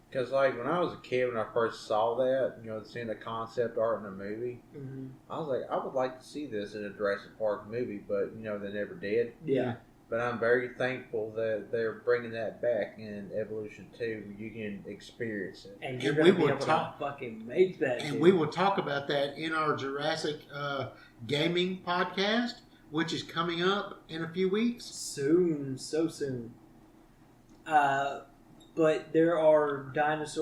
[SPEAKER 2] Because like when I was a kid, when I first saw that, seeing the concept art in a movie,
[SPEAKER 1] Mm-hmm.
[SPEAKER 2] I was like, I would like to see this in a Jurassic Park movie, but they never did.
[SPEAKER 1] Yeah.
[SPEAKER 2] But I'm very thankful that they're bringing that back in Evolution 2. You can experience it.
[SPEAKER 1] And you're
[SPEAKER 3] And
[SPEAKER 1] going
[SPEAKER 3] we
[SPEAKER 1] to be
[SPEAKER 3] will
[SPEAKER 1] able
[SPEAKER 3] talk-
[SPEAKER 1] to fucking make that.
[SPEAKER 3] And
[SPEAKER 1] dude.
[SPEAKER 3] we will talk about that in our Jurassic gaming podcast, which is coming up in a few weeks.
[SPEAKER 1] Soon, so soon. But there are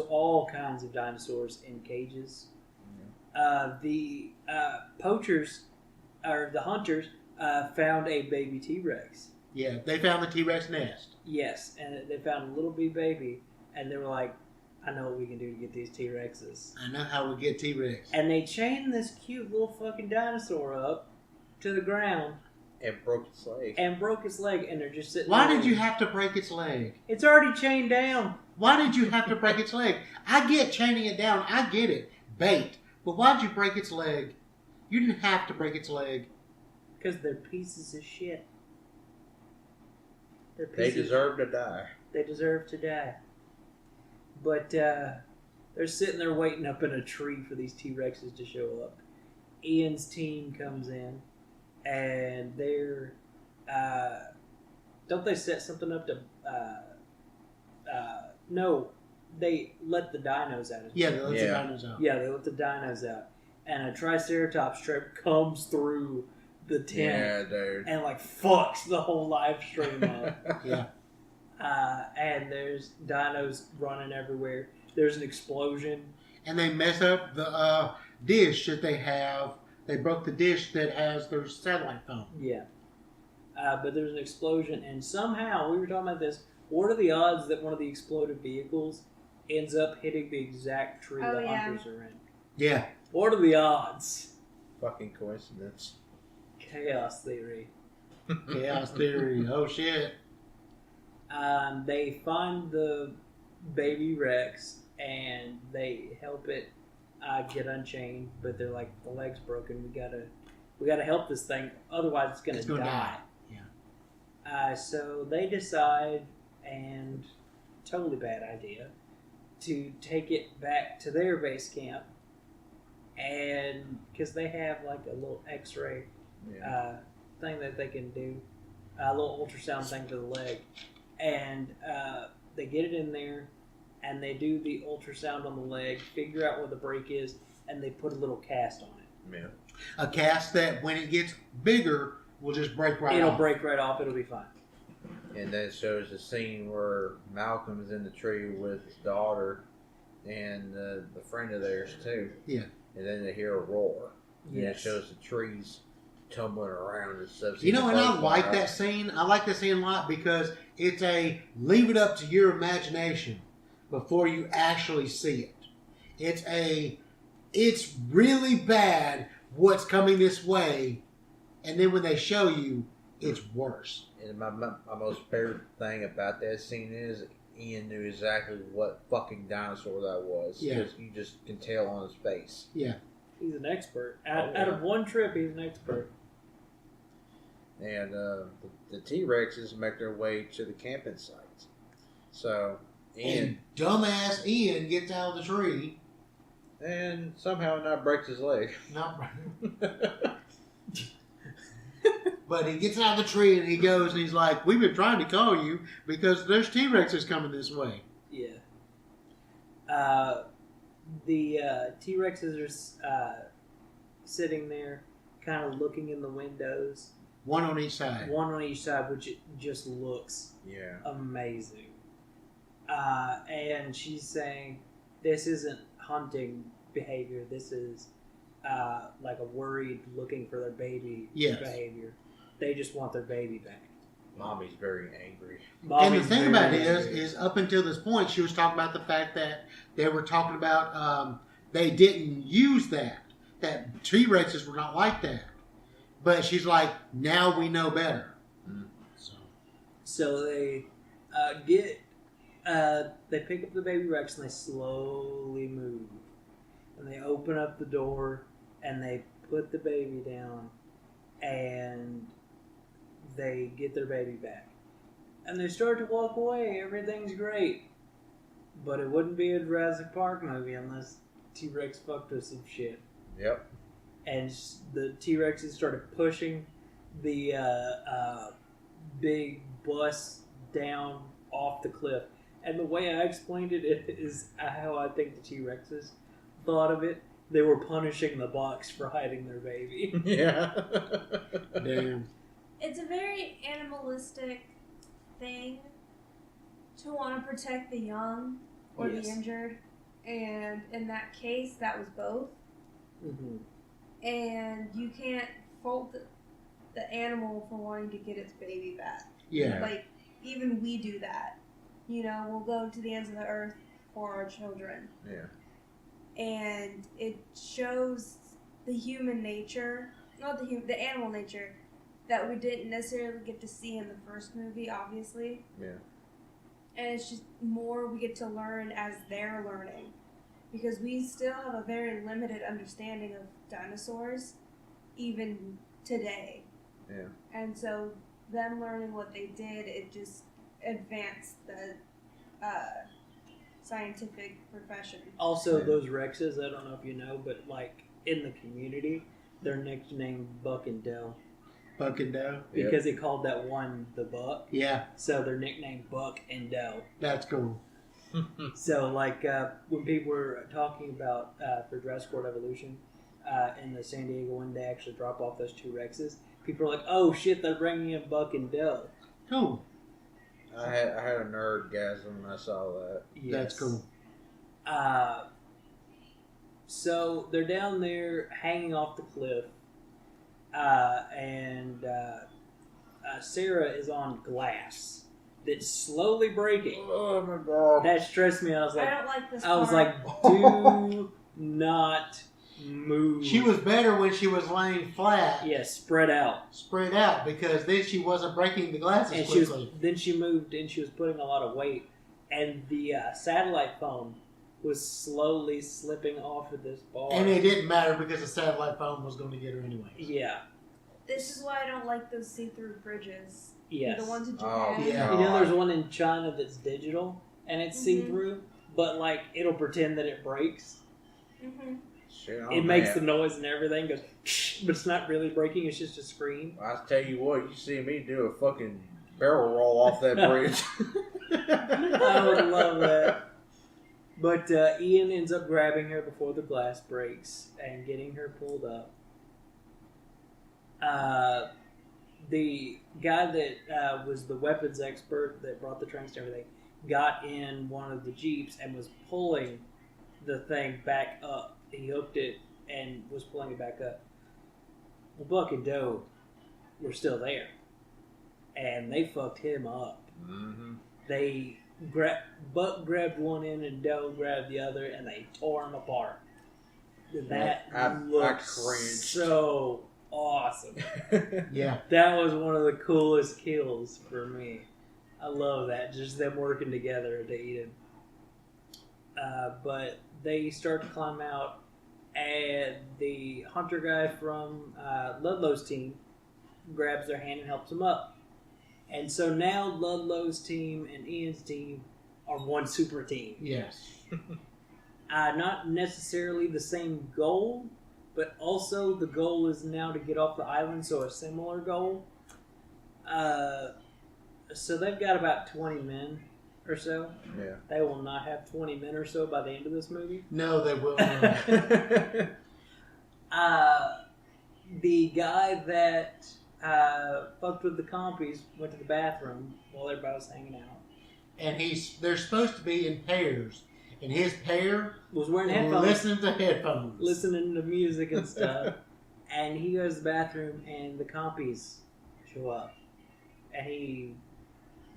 [SPEAKER 1] all kinds of dinosaurs in cages. The poachers, or the hunters, found a baby T-Rex.
[SPEAKER 3] Yeah, they found the T-Rex nest.
[SPEAKER 1] Yes, and they found a little baby, and they were like, "I know what we can do to get these T-Rexes."
[SPEAKER 3] I know how we get T-Rex.
[SPEAKER 1] And they chained this cute little fucking dinosaur up to the ground
[SPEAKER 2] And broke its leg.
[SPEAKER 1] and broke its leg, and they're just sitting
[SPEAKER 3] Why
[SPEAKER 1] there.
[SPEAKER 3] did you have to break its leg?
[SPEAKER 1] It's already chained down.
[SPEAKER 3] Why did you have to break its leg? I get chaining it down. I get it. Bait. But why'd you break its leg? You didn't have to break its leg.
[SPEAKER 1] Because they're pieces of shit. They're
[SPEAKER 2] They
[SPEAKER 1] pieces.
[SPEAKER 2] deserve to die.
[SPEAKER 1] They deserve to die. But they're sitting there waiting up in a tree for these T-Rexes to show up. Ian's team comes in, and they're don't they set something up to? No, they let the dinos out.
[SPEAKER 3] Yeah, they let the
[SPEAKER 2] Yeah.
[SPEAKER 3] dinos out.
[SPEAKER 1] Yeah, they let the dinos out, and a Triceratops trip comes through the tent
[SPEAKER 2] Yeah, dude.
[SPEAKER 1] and like fucks the whole live stream up.
[SPEAKER 3] Yeah.
[SPEAKER 1] And there's dinos running everywhere. There's an explosion.
[SPEAKER 3] and they mess up the dish that they have. They broke the dish that has their satellite phone.
[SPEAKER 1] Yeah. But there's an explosion, and somehow, we were talking about this, what are the odds that one of the exploded vehicles ends up hitting the exact tree
[SPEAKER 4] Oh,
[SPEAKER 1] the
[SPEAKER 4] yeah.
[SPEAKER 1] hunters are in?
[SPEAKER 3] Yeah.
[SPEAKER 1] What are the odds?
[SPEAKER 2] Fucking coincidence.
[SPEAKER 1] Chaos theory.
[SPEAKER 3] Chaos theory. Oh, shit.
[SPEAKER 1] They find the baby Rex, and they help it get unchained, but they're like, the leg's broken, we gotta help this thing, otherwise it's gonna die. So they decide, and totally bad idea, to take it back to their base camp, and because they have like a little X-ray thing that they can do, a little ultrasound thing for the leg, and they get it in there, and they do the ultrasound on the leg, figure out where the break is, and they put a little cast on it.
[SPEAKER 2] Yeah.
[SPEAKER 3] A cast that, when it gets bigger, will just break right
[SPEAKER 1] It'll
[SPEAKER 3] off.
[SPEAKER 1] break right off. It'll be fine.
[SPEAKER 2] And then it shows a scene where Malcolm is in the tree with his daughter and the friend of theirs too.
[SPEAKER 3] Yeah.
[SPEAKER 2] And then they hear a roar. And it
[SPEAKER 1] Yes.
[SPEAKER 2] shows the trees tumbling around and stuff.
[SPEAKER 3] You know, and I like that scene. I like that scene a lot because it's a leave it up to your imagination before you actually see it. It's really bad what's coming this way, and then when they show you, it's worse.
[SPEAKER 2] And my most favorite thing about that scene is Ian knew exactly what fucking dinosaur that was.
[SPEAKER 3] Yeah.
[SPEAKER 2] Because you just can tell on his face.
[SPEAKER 3] Yeah.
[SPEAKER 1] He's an expert. Out of one trip, he's an expert.
[SPEAKER 2] And the T-Rexes make their way to the camping sites. So,
[SPEAKER 3] And dumbass Ian gets out of the tree.
[SPEAKER 2] and somehow not breaks his leg.
[SPEAKER 3] Not But he gets out of the tree and he goes and he's like, we've been trying to call you because there's T-Rexes coming this way.
[SPEAKER 1] Yeah. The T-Rexes are sitting there, kind of looking in the windows.
[SPEAKER 3] One on each side.
[SPEAKER 1] One on each side, which it just looks amazing. And she's saying, this isn't hunting behavior. This is like a worried looking for their baby behavior. They just want their baby back.
[SPEAKER 2] Mommy's very angry.
[SPEAKER 3] And the thing about it is up until this point, she was talking about the fact that they were talking about they didn't use that T-Rexes were not like that. But she's like, now we know better.
[SPEAKER 2] Mm.
[SPEAKER 1] So they they pick up the baby Rex and they slowly move. And they open up the door and they put the baby down and they get their baby back. And they start to walk away. Everything's great. But it wouldn't be a Jurassic Park movie unless T-Rex fucked with some shit.
[SPEAKER 2] Yep.
[SPEAKER 1] And the T-Rexes started pushing the big bus down off the cliff. And the way I explained it is how I think the T-Rexes thought of it. They were punishing the Bucks for hiding their baby.
[SPEAKER 2] Yeah.
[SPEAKER 3] Damn.
[SPEAKER 4] It's a very animalistic thing to want to protect the young or the injured. And in that case, that was both.
[SPEAKER 1] Mm-hmm.
[SPEAKER 4] And you can't fault the animal for wanting to get its baby back.
[SPEAKER 3] Yeah.
[SPEAKER 4] Like, even we do that. You know, we'll go to the ends of the earth for our children.
[SPEAKER 2] Yeah.
[SPEAKER 4] And it shows the human nature, not the animal nature, that we didn't necessarily get to see in the first movie, obviously.
[SPEAKER 2] Yeah.
[SPEAKER 4] And it's just more we get to learn as they're learning. Because we still have a very limited understanding of dinosaurs, even today.
[SPEAKER 2] Yeah.
[SPEAKER 4] And so them learning what they did, it just advanced the scientific profession.
[SPEAKER 1] Also, those Rexes, I don't know if you know, but like in the community, they're nicknamed Buck and Dell.
[SPEAKER 3] Buck and Dell?
[SPEAKER 1] Because he called that one the Buck.
[SPEAKER 3] Yeah.
[SPEAKER 1] So they're nicknamed Buck and Dell.
[SPEAKER 3] That's cool.
[SPEAKER 1] So, like, when people were talking about for Jurassic World Evolution in the San Diego when they actually drop off those two Rexes, people are like, "Oh shit, they're bringing in Buck and Dell."
[SPEAKER 3] Cool.
[SPEAKER 2] I had a nerdgasm when I saw that.
[SPEAKER 1] Yes.
[SPEAKER 3] That's cool.
[SPEAKER 1] So they're down there hanging off the cliff, and Sarah is on glass that's slowly breaking.
[SPEAKER 2] Oh my god.
[SPEAKER 1] That stressed me. I was
[SPEAKER 4] I don't like this
[SPEAKER 1] I was
[SPEAKER 4] part.
[SPEAKER 1] like, do not move.
[SPEAKER 3] She was better when she was laying flat,
[SPEAKER 1] yeah, spread out.
[SPEAKER 3] spread out, because then she wasn't breaking the glasses
[SPEAKER 1] And
[SPEAKER 3] quickly.
[SPEAKER 1] then she moved and she was putting a lot of weight, and the satellite phone was slowly slipping off of this bar.
[SPEAKER 3] And it didn't matter because the satellite phone was going to get her anyway.
[SPEAKER 1] Yeah.
[SPEAKER 4] This is why I don't like those see-through bridges.
[SPEAKER 1] Yes.
[SPEAKER 4] The ones in
[SPEAKER 2] Oh,
[SPEAKER 4] Japan.
[SPEAKER 3] yeah.
[SPEAKER 1] You know, there's one in China that's digital and it's see through, but like it'll pretend that it breaks.
[SPEAKER 4] Mm-hmm.
[SPEAKER 2] Shit,
[SPEAKER 1] It makes the noise and everything, goes, but it's not really breaking. It's just a screen.
[SPEAKER 2] I tell you what, you see me do a fucking barrel roll off that bridge.
[SPEAKER 1] I would love that. But Ian ends up grabbing her before the glass breaks and getting her pulled up. The guy that was the weapons expert that brought the tranks and everything got in one of the Jeeps and was pulling the thing back up. He hooked it and was pulling it back up. Well, Buck and Doe were still there. And they fucked him up.
[SPEAKER 2] Mm-hmm.
[SPEAKER 1] They Buck grabbed one end and Doe grabbed the other, and they tore him apart. That
[SPEAKER 2] I
[SPEAKER 1] looked
[SPEAKER 2] cringed.
[SPEAKER 1] so awesome.
[SPEAKER 3] Yeah.
[SPEAKER 1] That was one of the coolest kills for me. I love that, just them working together to eat him. But they start to climb out, and the hunter guy from Ludlow's team grabs their hand and helps them up. And so now Ludlow's team and Ian's team are one super team.
[SPEAKER 3] Yes.
[SPEAKER 1] Not necessarily the same goal, but also the goal is now to get off the island, so a similar goal. So they've got about 20 men or so.
[SPEAKER 2] Yeah.
[SPEAKER 1] They will not have 20 men or so by the end of this movie.
[SPEAKER 3] No, they will not.
[SPEAKER 1] The guy that fucked with the compies went to the bathroom while everybody was hanging out.
[SPEAKER 3] And they're supposed to be in pairs. And his pair
[SPEAKER 1] Was wearing
[SPEAKER 3] were
[SPEAKER 1] headphones,
[SPEAKER 3] listening to headphones.
[SPEAKER 1] listening to music and stuff. And he goes to the bathroom, and the compies show up. And he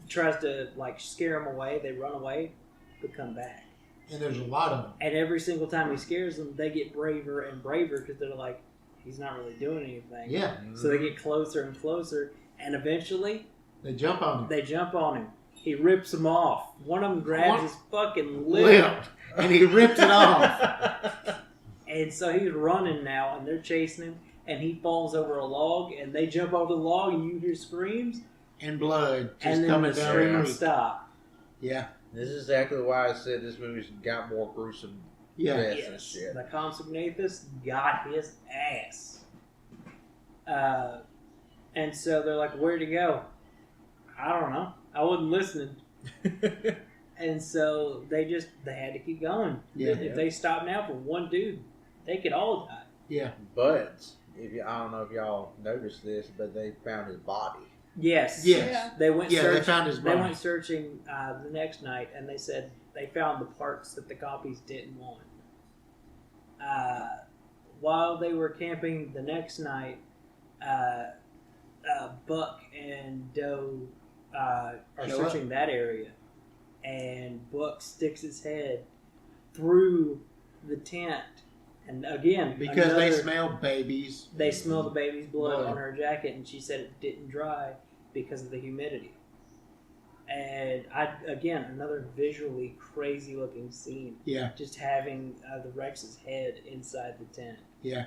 [SPEAKER 1] tries to like scare them away. They run away, but come back.
[SPEAKER 3] And there's a lot of them.
[SPEAKER 1] And every single time he scares them, they get braver and braver because they're like, he's not really doing anything.
[SPEAKER 3] Yeah.
[SPEAKER 1] So they get closer and closer, and eventually
[SPEAKER 3] They jump on him.
[SPEAKER 1] they jump on him. He rips them off. One of them grabs his fucking lip.
[SPEAKER 3] Lip. And he rips it off.
[SPEAKER 1] And so he's running now, and they're chasing him, and he falls over a log, and they jump over the log, and you hear screams,
[SPEAKER 3] And blood just
[SPEAKER 1] and then
[SPEAKER 3] coming
[SPEAKER 1] the
[SPEAKER 3] down.
[SPEAKER 1] screams stop.
[SPEAKER 3] Yeah.
[SPEAKER 2] This is exactly why I said this movie's got more gruesome
[SPEAKER 3] Yeah.
[SPEAKER 2] deaths and
[SPEAKER 1] Yes,
[SPEAKER 2] shit.
[SPEAKER 1] the consignathus got his ass. And so they're like, where'd he go? I don't know. I wasn't listening. And so they had to keep going.
[SPEAKER 3] Yeah.
[SPEAKER 1] If they stop now for one dude, they could all die.
[SPEAKER 3] Yeah.
[SPEAKER 2] But I don't know if y'all noticed this, but they found his body.
[SPEAKER 1] Yes.
[SPEAKER 3] Yes.
[SPEAKER 4] Yeah.
[SPEAKER 1] They went
[SPEAKER 3] Yeah,
[SPEAKER 1] searching.
[SPEAKER 3] they found his
[SPEAKER 1] They
[SPEAKER 3] body.
[SPEAKER 1] went searching the next night, and they said they found the parts that the copies didn't want. While they were camping the next night, Buck and Doe are
[SPEAKER 3] Show up.
[SPEAKER 1] searching that area, and Buck sticks his head through the tent, and again
[SPEAKER 3] Because they smell babies.
[SPEAKER 1] they smell the baby's blood
[SPEAKER 3] Blood.
[SPEAKER 1] on her jacket, and she said it didn't dry because of the humidity. And again, another visually crazy looking scene.
[SPEAKER 3] Yeah.
[SPEAKER 1] Just having the Rex's head inside the tent.
[SPEAKER 3] Yeah.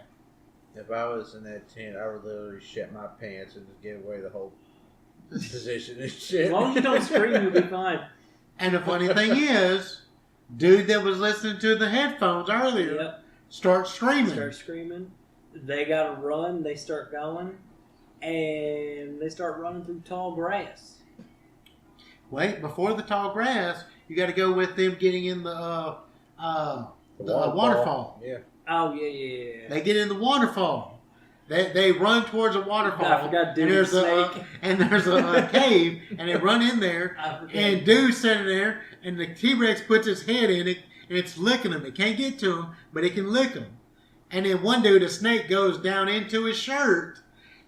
[SPEAKER 2] If I was in that tent, I would literally shit my pants and just give away the whole position and shit.
[SPEAKER 1] As long as you don't scream, you'll be fine.
[SPEAKER 3] And the funny thing is, dude that was listening to the headphones earlier
[SPEAKER 1] Yep.
[SPEAKER 3] starts screaming.
[SPEAKER 1] Start screaming. They gotta run. They start going, and they start running through tall grass.
[SPEAKER 3] Wait, before the tall grass, you got to go with them getting in the waterfall.
[SPEAKER 2] Yeah.
[SPEAKER 1] Oh yeah.
[SPEAKER 3] They get in the waterfall. They run towards a waterfall.
[SPEAKER 1] I forgot
[SPEAKER 3] and
[SPEAKER 1] Dude's
[SPEAKER 3] there's
[SPEAKER 1] snake.
[SPEAKER 3] and there's a cave, and they run in there.
[SPEAKER 1] I forgot.
[SPEAKER 3] And Dude's sitting there, and the T-Rex puts his head in it, and it's licking him. It can't get to him, but it can lick him. And then one dude, a snake, goes down into his shirt,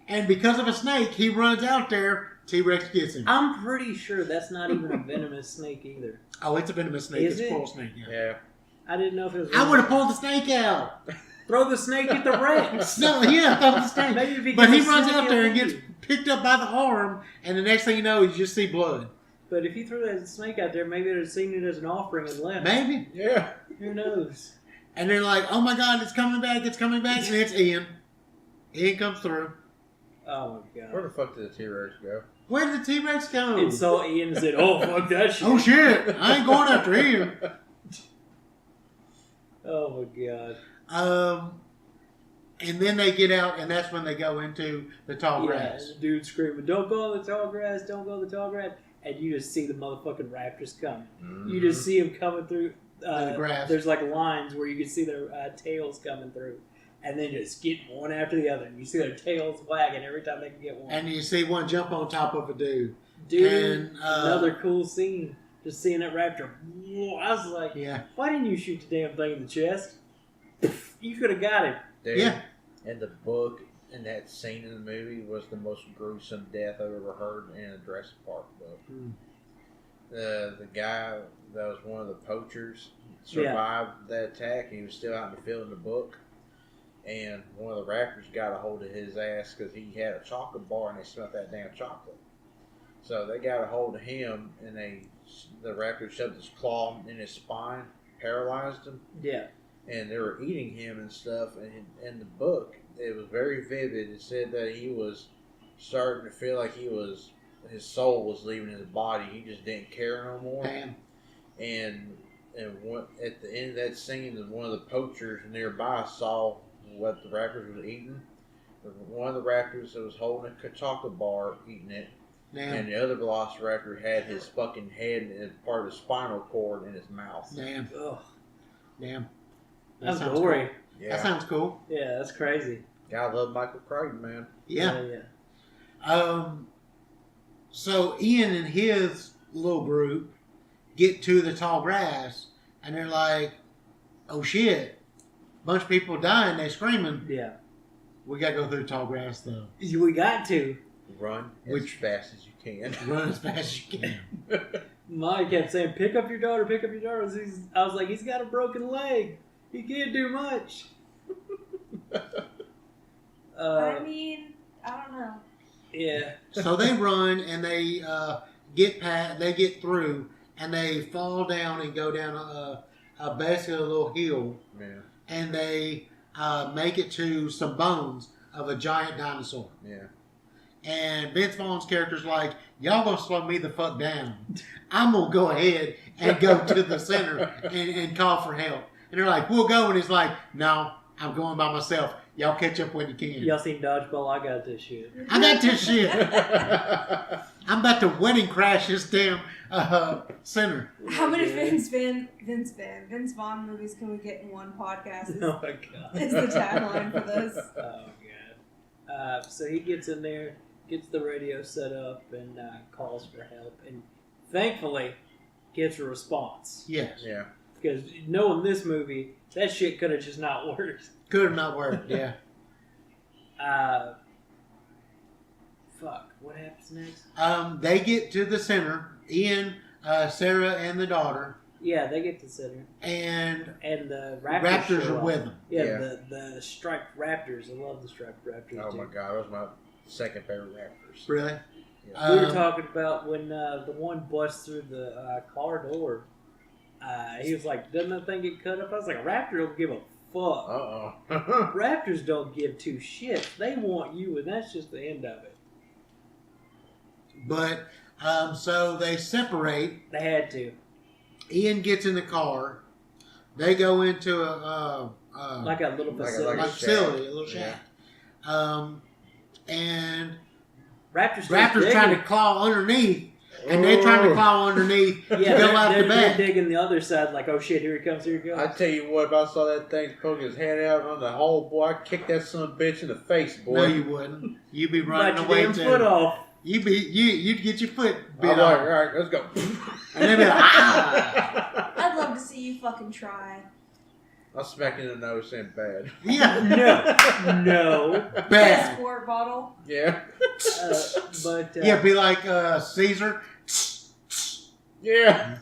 [SPEAKER 3] and because of a snake, he runs out there. T-Rex gets him.
[SPEAKER 1] I'm pretty sure that's not even a venomous snake either.
[SPEAKER 3] Oh, it's a venomous snake.
[SPEAKER 1] Is
[SPEAKER 3] It's a
[SPEAKER 1] it?
[SPEAKER 3] coral snake.
[SPEAKER 2] Yeah.
[SPEAKER 1] I didn't know if it was.
[SPEAKER 3] I would have pulled the snake out.
[SPEAKER 1] Throw the snake at the Rex.
[SPEAKER 3] No, yeah, throw the snake.
[SPEAKER 1] Maybe if he
[SPEAKER 3] But he
[SPEAKER 1] gets a
[SPEAKER 3] runs
[SPEAKER 1] snake,
[SPEAKER 3] out there and
[SPEAKER 1] he'll
[SPEAKER 3] gets
[SPEAKER 1] leave.
[SPEAKER 3] picked up by the arm, and the next thing you know, you just see blood.
[SPEAKER 1] But if you threw that snake out there, maybe they'd have seen it as an offering and left.
[SPEAKER 3] Maybe.
[SPEAKER 2] Yeah.
[SPEAKER 1] Who knows?
[SPEAKER 3] And they're like, oh my God, it's coming back, and it's Ian. Ian comes through.
[SPEAKER 1] Oh my
[SPEAKER 2] Where
[SPEAKER 1] god.
[SPEAKER 2] the fuck did the T-Rex go?
[SPEAKER 3] Where did the T-Rex go?
[SPEAKER 1] And saw Ian and said, "Oh fuck that shit."
[SPEAKER 3] Oh shit, I ain't going after him.
[SPEAKER 1] Oh my god.
[SPEAKER 3] And then they get out, and that's when they go into the tall
[SPEAKER 1] Yeah,
[SPEAKER 3] grass.
[SPEAKER 1] and the dude screaming, "Don't go in the tall grass! Don't go in the tall grass!" And you just see the motherfucking raptors coming. You just see them coming through
[SPEAKER 3] The grass.
[SPEAKER 1] There's like lines where you can see their tails coming through, and then just get one after the other. And you see their tails wagging every time they can get one.
[SPEAKER 3] And you see one jump on top of a dude.
[SPEAKER 1] Dude,
[SPEAKER 3] and,
[SPEAKER 1] another cool scene. Just seeing that raptor. I was like,
[SPEAKER 3] Yeah.
[SPEAKER 1] why didn't you shoot the damn thing in the chest? You could have got him.
[SPEAKER 2] Dude,
[SPEAKER 3] Yeah.
[SPEAKER 2] and the book and that scene in the movie was the most gruesome death I've ever heard in a Jurassic Park book. The guy that was one of the poachers survived that attack. He was still out in the field in the book. And one of the raptors got a hold of his ass because he had a chocolate bar and they smelled that damn chocolate. So they got a hold of him and the raptor shoved his claw in his spine, paralyzed him.
[SPEAKER 1] Yeah.
[SPEAKER 2] And they were eating him and stuff. And in the book, it was very vivid. It said that he was starting to feel like his soul was leaving his body. He just didn't care no more.
[SPEAKER 3] Damn.
[SPEAKER 2] And at the end of that scene, one of the poachers nearby saw what the raptors were eating. One of the raptors that was holding a chocolate bar, eating it.
[SPEAKER 3] Damn.
[SPEAKER 2] And the other velociraptor had his fucking head and part of his spinal cord in his mouth.
[SPEAKER 3] Damn.
[SPEAKER 1] Ugh.
[SPEAKER 3] Damn.
[SPEAKER 1] That's
[SPEAKER 3] sounds
[SPEAKER 1] gory.
[SPEAKER 3] cool.
[SPEAKER 2] Yeah.
[SPEAKER 3] That sounds cool.
[SPEAKER 1] Yeah, that's crazy.
[SPEAKER 2] Gotta love Michael Crichton, man.
[SPEAKER 3] Yeah.
[SPEAKER 1] Yeah.
[SPEAKER 3] So Ian and his little group get to the tall grass, and they're like, "Oh shit! Bunch of people dying. They're screaming.
[SPEAKER 1] Yeah.
[SPEAKER 3] We gotta go through the tall grass though.
[SPEAKER 1] We got to.
[SPEAKER 2] Run as
[SPEAKER 3] Which-
[SPEAKER 2] fast as you can.
[SPEAKER 3] Run as fast as you can."
[SPEAKER 1] Molly kept saying, "Pick up your daughter, pick up your daughter." I was like, "He's got a broken leg. He can't do much."
[SPEAKER 4] I mean, I don't know.
[SPEAKER 1] Yeah.
[SPEAKER 3] So they run and they get through, and they fall down and go down basically a little hill,
[SPEAKER 2] Yeah.
[SPEAKER 3] and they make it to some bones of a giant dinosaur.
[SPEAKER 2] Yeah.
[SPEAKER 3] And Vince Vaughn's character's like, y'all gonna slow me the fuck down. I'm gonna go ahead and go to the center and call for help. And they're like, we'll go. And he's like, no, I'm going by myself. Y'all catch up when you can.
[SPEAKER 1] Y'all seen Dodgeball? I got this shit.
[SPEAKER 3] I got this shit. I'm about to wedding crash this damn center.
[SPEAKER 4] How many
[SPEAKER 1] Yeah.
[SPEAKER 4] Vince Vaughn movies can we get in one podcast?
[SPEAKER 1] Oh my god.
[SPEAKER 4] Is the tagline for this.
[SPEAKER 1] Oh god. So he gets in there, gets the radio set up, and calls for help, and thankfully gets a response.
[SPEAKER 3] Yes.
[SPEAKER 2] Yeah.
[SPEAKER 1] Because knowing this movie, that shit could have just not worked.
[SPEAKER 3] Could have not worked, yeah.
[SPEAKER 1] Fuck. What happens next?
[SPEAKER 3] They get to the center. Ian, Sarah, and the daughter.
[SPEAKER 1] Yeah, they get to center,
[SPEAKER 3] And
[SPEAKER 1] and the
[SPEAKER 3] Raptors
[SPEAKER 1] show
[SPEAKER 3] are
[SPEAKER 1] up.
[SPEAKER 3] with them.
[SPEAKER 1] Yeah,
[SPEAKER 2] Yeah.
[SPEAKER 1] the striped raptors. I love the striped raptors.
[SPEAKER 2] Oh
[SPEAKER 1] too.
[SPEAKER 2] my god, that was my second favorite raptors.
[SPEAKER 3] Really?
[SPEAKER 2] Yeah.
[SPEAKER 1] We were talking about when the one busts through the car door. He was like, "Doesn't that thing get cut up?" I was like, "A raptor don't give a fuck.
[SPEAKER 2] Uh-oh.
[SPEAKER 1] Raptors don't give two shits. They want you, and that's just the end of it."
[SPEAKER 3] But, so they separate.
[SPEAKER 1] They had to.
[SPEAKER 3] Ian gets in the car. They go into
[SPEAKER 1] Like a little
[SPEAKER 2] Like a-
[SPEAKER 1] facility.
[SPEAKER 3] like
[SPEAKER 2] shack.
[SPEAKER 3] facility, a little
[SPEAKER 2] Yeah.
[SPEAKER 3] shack. And
[SPEAKER 1] Raptors
[SPEAKER 3] Raptors trying to claw underneath, and they're trying to claw underneath to go out the
[SPEAKER 1] they're
[SPEAKER 3] back.
[SPEAKER 1] digging the other side, like, "Oh shit, here he comes, here he goes."
[SPEAKER 2] I tell you what, if I saw that thing poking his head out on the hole, boy, I'd kick that son of a bitch in the face, boy.
[SPEAKER 3] No, you wouldn't. You'd be
[SPEAKER 1] Bite
[SPEAKER 3] running
[SPEAKER 1] your
[SPEAKER 3] away
[SPEAKER 1] damn foot
[SPEAKER 3] too.
[SPEAKER 1] off.
[SPEAKER 3] You'd get your foot
[SPEAKER 2] I'm
[SPEAKER 3] bit
[SPEAKER 2] like,
[SPEAKER 3] off,
[SPEAKER 2] all right, let's go.
[SPEAKER 3] and they'd be like, ah.
[SPEAKER 4] I'd love to see You fucking try.
[SPEAKER 2] I'll smack in the nose saying bad.
[SPEAKER 3] Yeah.
[SPEAKER 1] No.
[SPEAKER 3] Bad.
[SPEAKER 4] Squirt bottle.
[SPEAKER 2] Yeah.
[SPEAKER 3] Yeah, be like Caesar.
[SPEAKER 2] Yeah.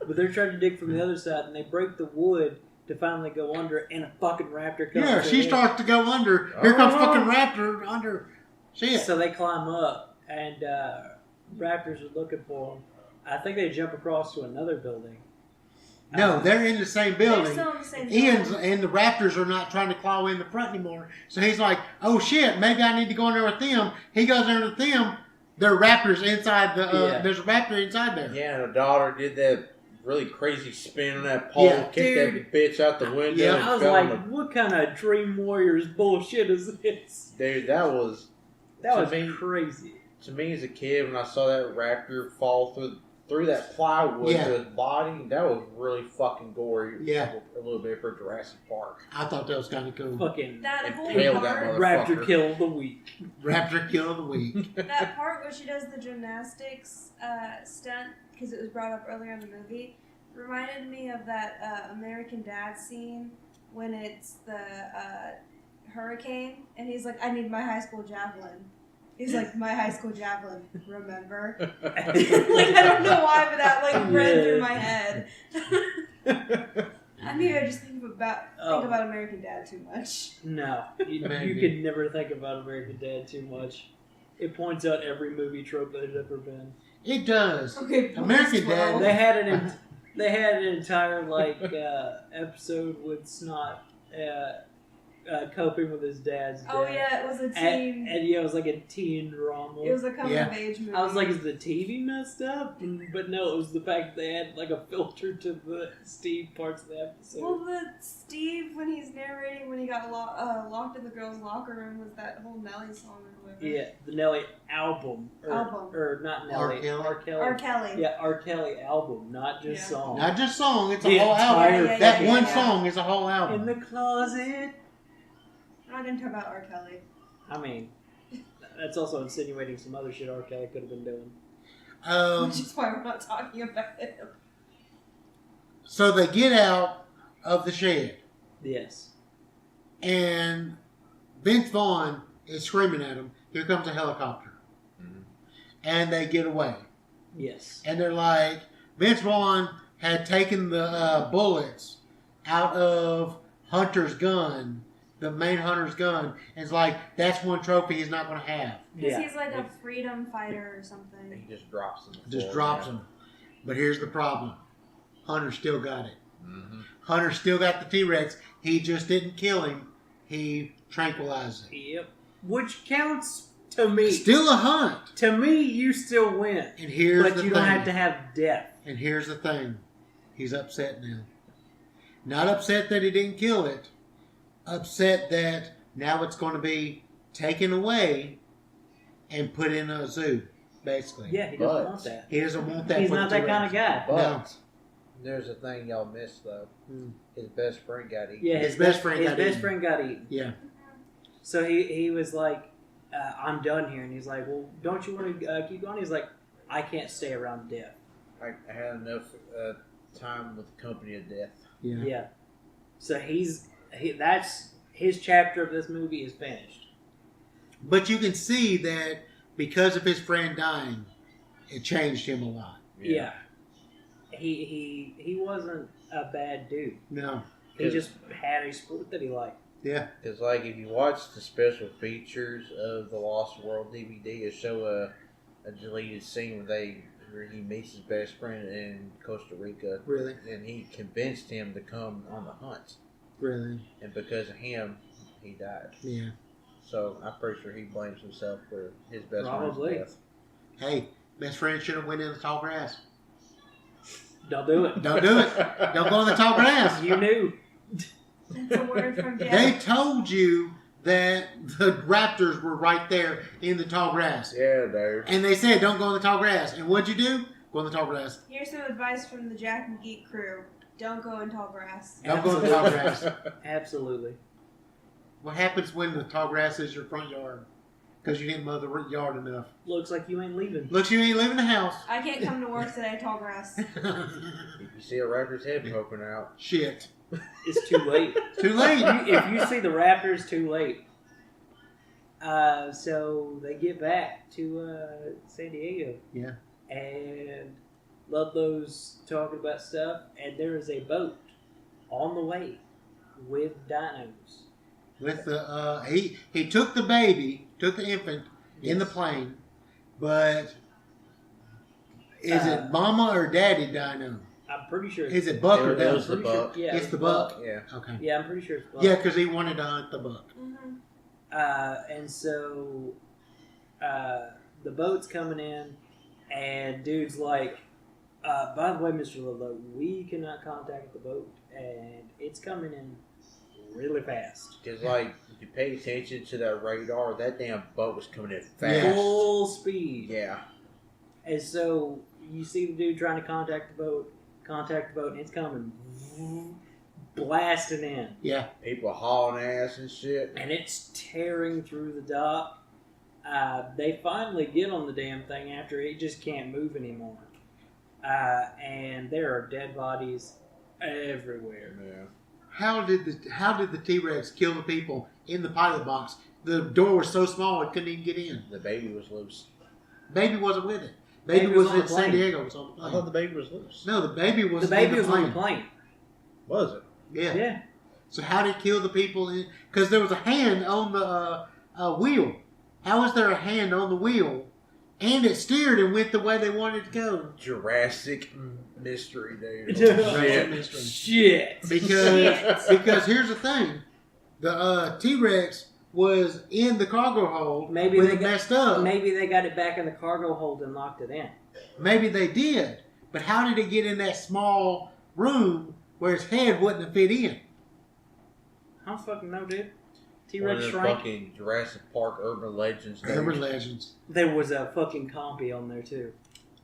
[SPEAKER 1] But they're trying to dig from the other side, and they break the wood to finally go under, and a fucking raptor comes.
[SPEAKER 3] Yeah, she starts to go under. Here comes fucking raptor under. Shit.
[SPEAKER 1] So they climb up, and raptors are looking for them. I think they jump across to another building.
[SPEAKER 3] No, they're in the same
[SPEAKER 4] They're
[SPEAKER 3] building.
[SPEAKER 4] still in the same
[SPEAKER 3] Ian's
[SPEAKER 4] building.
[SPEAKER 3] and the raptors are not trying to claw in the front anymore. So he's like, "Oh shit, maybe I need to go in there with them." He goes in there with them. There are raptors inside the.
[SPEAKER 1] Yeah.
[SPEAKER 3] There's a raptor inside there.
[SPEAKER 2] Yeah, and her daughter did that really crazy spin on that pole,
[SPEAKER 3] Yeah.
[SPEAKER 2] kicked that bitch out the window.
[SPEAKER 3] Yeah.
[SPEAKER 2] and
[SPEAKER 1] I was
[SPEAKER 2] fell
[SPEAKER 1] like,
[SPEAKER 2] on
[SPEAKER 1] what kind of Dream Warriors bullshit is this?
[SPEAKER 2] dude, that was
[SPEAKER 1] That
[SPEAKER 2] To
[SPEAKER 1] was
[SPEAKER 2] me-
[SPEAKER 1] crazy.
[SPEAKER 2] to me as a kid when I saw that raptor fall through that plywood
[SPEAKER 3] Yeah.
[SPEAKER 2] to his body. That was really fucking gory.
[SPEAKER 3] Yeah.
[SPEAKER 2] a little bit for Jurassic Park.
[SPEAKER 3] I thought that was kind of cool.
[SPEAKER 1] Fucking
[SPEAKER 4] That whole
[SPEAKER 2] Impaled that
[SPEAKER 4] part,
[SPEAKER 2] motherfucker.
[SPEAKER 1] Raptor kill of the week.
[SPEAKER 3] Raptor kill of the week.
[SPEAKER 4] that part where she does the gymnastics stunt, because it was brought up earlier in the movie, reminded me of that American Dad scene when it's the hurricane, and he's like, "I need my high school javelin." He's like, "My high school javelin, remember?" Like, I don't know why, but that like ran through my head. Maybe I just think about American Dad too much.
[SPEAKER 1] No, you
[SPEAKER 3] Maybe.
[SPEAKER 1] could never think about American Dad too much. It points out every movie trope that has ever been.
[SPEAKER 3] It does.
[SPEAKER 4] Okay,
[SPEAKER 3] American Dad.
[SPEAKER 1] They had an entire episode with Snot coping with his dad's death.
[SPEAKER 4] Oh yeah, it was a teen.
[SPEAKER 1] And yeah, it was like a teen drama.
[SPEAKER 4] It was a coming
[SPEAKER 3] Yeah.
[SPEAKER 4] of age movie.
[SPEAKER 1] I was like, is the TV messed up? But no, it was the fact that they had like a filter to the Steve parts of the episode.
[SPEAKER 4] well, the Steve when he's narrating when he got locked in the girls' locker room was that whole Nelly song or whatever.
[SPEAKER 1] Yeah, the Nelly album. Or not Nelly.
[SPEAKER 3] R. Kelly.
[SPEAKER 4] R. Kelly.
[SPEAKER 1] Yeah, R. Kelly album, not just
[SPEAKER 4] Yeah.
[SPEAKER 1] song.
[SPEAKER 3] Not just song, it's a
[SPEAKER 1] The
[SPEAKER 3] whole
[SPEAKER 1] entire
[SPEAKER 3] album.
[SPEAKER 4] Yeah,
[SPEAKER 3] That
[SPEAKER 4] yeah,
[SPEAKER 3] one
[SPEAKER 4] yeah.
[SPEAKER 3] song is a whole
[SPEAKER 1] In
[SPEAKER 3] album.
[SPEAKER 1] the closet.
[SPEAKER 4] I'm not gonna talk about R. Kelly.
[SPEAKER 1] I mean, that's also insinuating some other shit R. Kelly could have been doing.
[SPEAKER 4] Which is why we're not talking about it.
[SPEAKER 3] So they get out of the shed,
[SPEAKER 1] Yes.
[SPEAKER 3] and Vince Vaughn is screaming at him, "Here comes a helicopter."
[SPEAKER 2] Mhm.
[SPEAKER 3] And they get away.
[SPEAKER 1] Yes.
[SPEAKER 3] And they're like, Vince Vaughn had taken the bullets out of Hunter's gun, the main Hunter's gun, and it's like, that's one trophy he's not going to have.
[SPEAKER 4] Because
[SPEAKER 1] Yeah.
[SPEAKER 4] he's like a freedom fighter or something.
[SPEAKER 2] He just drops them.
[SPEAKER 3] Just drops him. But here's the problem. Hunter still got it.
[SPEAKER 2] Mm-hmm.
[SPEAKER 3] Hunter still got the T-Rex. He just didn't kill him. He tranquilized it.
[SPEAKER 1] Yep. Which counts to me.
[SPEAKER 3] Still a hunt.
[SPEAKER 1] To me, you still win.
[SPEAKER 3] And here's
[SPEAKER 1] But
[SPEAKER 3] the
[SPEAKER 1] you
[SPEAKER 3] thing.
[SPEAKER 1] don't have to have death.
[SPEAKER 3] And here's the thing. He's upset now. Not upset that he didn't kill it. Upset that now it's going to be taken away and put in a zoo, basically.
[SPEAKER 1] Yeah, he doesn't
[SPEAKER 2] But-
[SPEAKER 1] want that.
[SPEAKER 3] He doesn't want that.
[SPEAKER 1] He's
[SPEAKER 3] for
[SPEAKER 1] not
[SPEAKER 3] the
[SPEAKER 1] that kind of
[SPEAKER 3] T-Rex.
[SPEAKER 1] guy.
[SPEAKER 2] But
[SPEAKER 3] No.
[SPEAKER 2] there's a thing y'all missed though.
[SPEAKER 3] Hmm.
[SPEAKER 2] His best friend got eaten.
[SPEAKER 1] Yeah,
[SPEAKER 3] His best friend
[SPEAKER 1] his
[SPEAKER 3] got
[SPEAKER 1] best
[SPEAKER 3] eaten.
[SPEAKER 1] friend got eaten.
[SPEAKER 3] Yeah.
[SPEAKER 1] So he was like, I'm done here. And he's like, well, don't you want to keep going? He's like, I can't stay around death.
[SPEAKER 2] I had enough time with the company of death.
[SPEAKER 3] Yeah.
[SPEAKER 1] Yeah. So that's his chapter of this movie is finished.
[SPEAKER 3] But you can see that because of his friend dying, it changed him a lot.
[SPEAKER 1] Yeah. He wasn't a bad dude.
[SPEAKER 3] No.
[SPEAKER 1] He just had a sport that he liked.
[SPEAKER 3] Yeah.
[SPEAKER 2] Because, like, if you watch the special features of the Lost World DVD, it show a deleted scene where he meets his best friend in Costa Rica,
[SPEAKER 3] Really?
[SPEAKER 2] and he convinced him to come on the hunt,
[SPEAKER 3] Really?
[SPEAKER 2] and because of him, he died.
[SPEAKER 3] Yeah.
[SPEAKER 2] So I'm pretty sure he blames himself for his best
[SPEAKER 1] Probably.
[SPEAKER 2] friend's death.
[SPEAKER 3] Hey, best friend should have went in the tall grass.
[SPEAKER 1] Don't do it.
[SPEAKER 3] Don't do it. Don't go in the tall grass.
[SPEAKER 1] You knew.
[SPEAKER 4] That's a word from Jeff.
[SPEAKER 3] They told you that the raptors were right there in the tall grass.
[SPEAKER 2] Yeah, dude.
[SPEAKER 3] And they said, don't go in the tall grass. And what'd you do? Go in the tall grass.
[SPEAKER 4] Here's some advice from the Jack and Geek crew. Don't go in tall grass.
[SPEAKER 3] Don't go in the tall grass.
[SPEAKER 1] Absolutely.
[SPEAKER 3] What happens when the tall grass is your front yard? because you didn't mow the yard enough.
[SPEAKER 1] Looks like you ain't leaving.
[SPEAKER 3] Looks you ain't leaving the house.
[SPEAKER 4] I can't come to work today, tall grass.
[SPEAKER 2] If you see a raptor's head poking out,
[SPEAKER 3] Shit.
[SPEAKER 1] It's too late.
[SPEAKER 3] Too late.
[SPEAKER 1] If you see the raptors, too late. So they get back to San Diego.
[SPEAKER 3] Yeah.
[SPEAKER 1] And Ludlow's talking about stuff, and there is a boat on the way with dinos.
[SPEAKER 3] With the he took the baby, took the infant in the plane, but is it mama or daddy dino?
[SPEAKER 1] I'm pretty sure.
[SPEAKER 3] Is it buck or
[SPEAKER 2] It was
[SPEAKER 3] daddy?
[SPEAKER 2] the buck.
[SPEAKER 1] Yeah,
[SPEAKER 3] It's the buck.
[SPEAKER 2] Yeah.
[SPEAKER 3] Okay.
[SPEAKER 1] Yeah, I'm pretty sure it's buck.
[SPEAKER 3] Yeah, because he wanted to hunt the buck.
[SPEAKER 4] Mm-hmm.
[SPEAKER 1] And so the boat's coming in, and dude's like, by the way, Mr. Ludlow, we cannot contact the boat, and it's coming in really fast.
[SPEAKER 2] Because, like, if you pay attention to that radar, that damn boat was coming in fast.
[SPEAKER 1] Full speed.
[SPEAKER 2] Yeah.
[SPEAKER 1] And so you see the dude trying to contact the boat, and it's coming blasting in.
[SPEAKER 3] Yeah.
[SPEAKER 2] People hauling ass and shit.
[SPEAKER 1] And it's tearing through the dock. They finally get on the damn thing after it just can't move anymore. And there are dead bodies everywhere.
[SPEAKER 2] Yeah.
[SPEAKER 3] How did the T-Rex kill the people in the pilot box? The door was so small it couldn't even get in.
[SPEAKER 2] The baby was loose.
[SPEAKER 3] Baby wasn't with it. Baby
[SPEAKER 1] Baby was
[SPEAKER 3] was
[SPEAKER 1] on
[SPEAKER 3] in
[SPEAKER 1] the
[SPEAKER 3] San
[SPEAKER 1] plane.
[SPEAKER 3] Diego. Was on the
[SPEAKER 2] I
[SPEAKER 3] plane.
[SPEAKER 2] thought the baby was loose.
[SPEAKER 3] No, the baby was.
[SPEAKER 1] The baby
[SPEAKER 3] in
[SPEAKER 1] was on the plane.
[SPEAKER 2] Was it?
[SPEAKER 3] Yeah.
[SPEAKER 1] Yeah.
[SPEAKER 3] So how did it kill the people? Because there was a hand on the wheel. How was there a hand on the wheel? And it steered and went the way they wanted to go.
[SPEAKER 2] Jurassic mystery, dude.
[SPEAKER 3] Jurassic mystery.
[SPEAKER 1] Shit.
[SPEAKER 3] Because here's the thing, the T-Rex was in the cargo hold.
[SPEAKER 1] Maybe
[SPEAKER 3] when
[SPEAKER 1] they
[SPEAKER 3] it
[SPEAKER 1] got-
[SPEAKER 3] messed up.
[SPEAKER 1] Maybe they got it back in the cargo hold and locked it in.
[SPEAKER 3] Maybe they did, but how did it get in that small room where its head wouldn't have fit in?
[SPEAKER 1] I don't fucking know, dude.
[SPEAKER 2] One of
[SPEAKER 1] T-Rex
[SPEAKER 2] the
[SPEAKER 1] shrank.
[SPEAKER 2] fucking Jurassic Park urban legends. dude.
[SPEAKER 3] Urban legends.
[SPEAKER 1] There was a fucking compy on there too.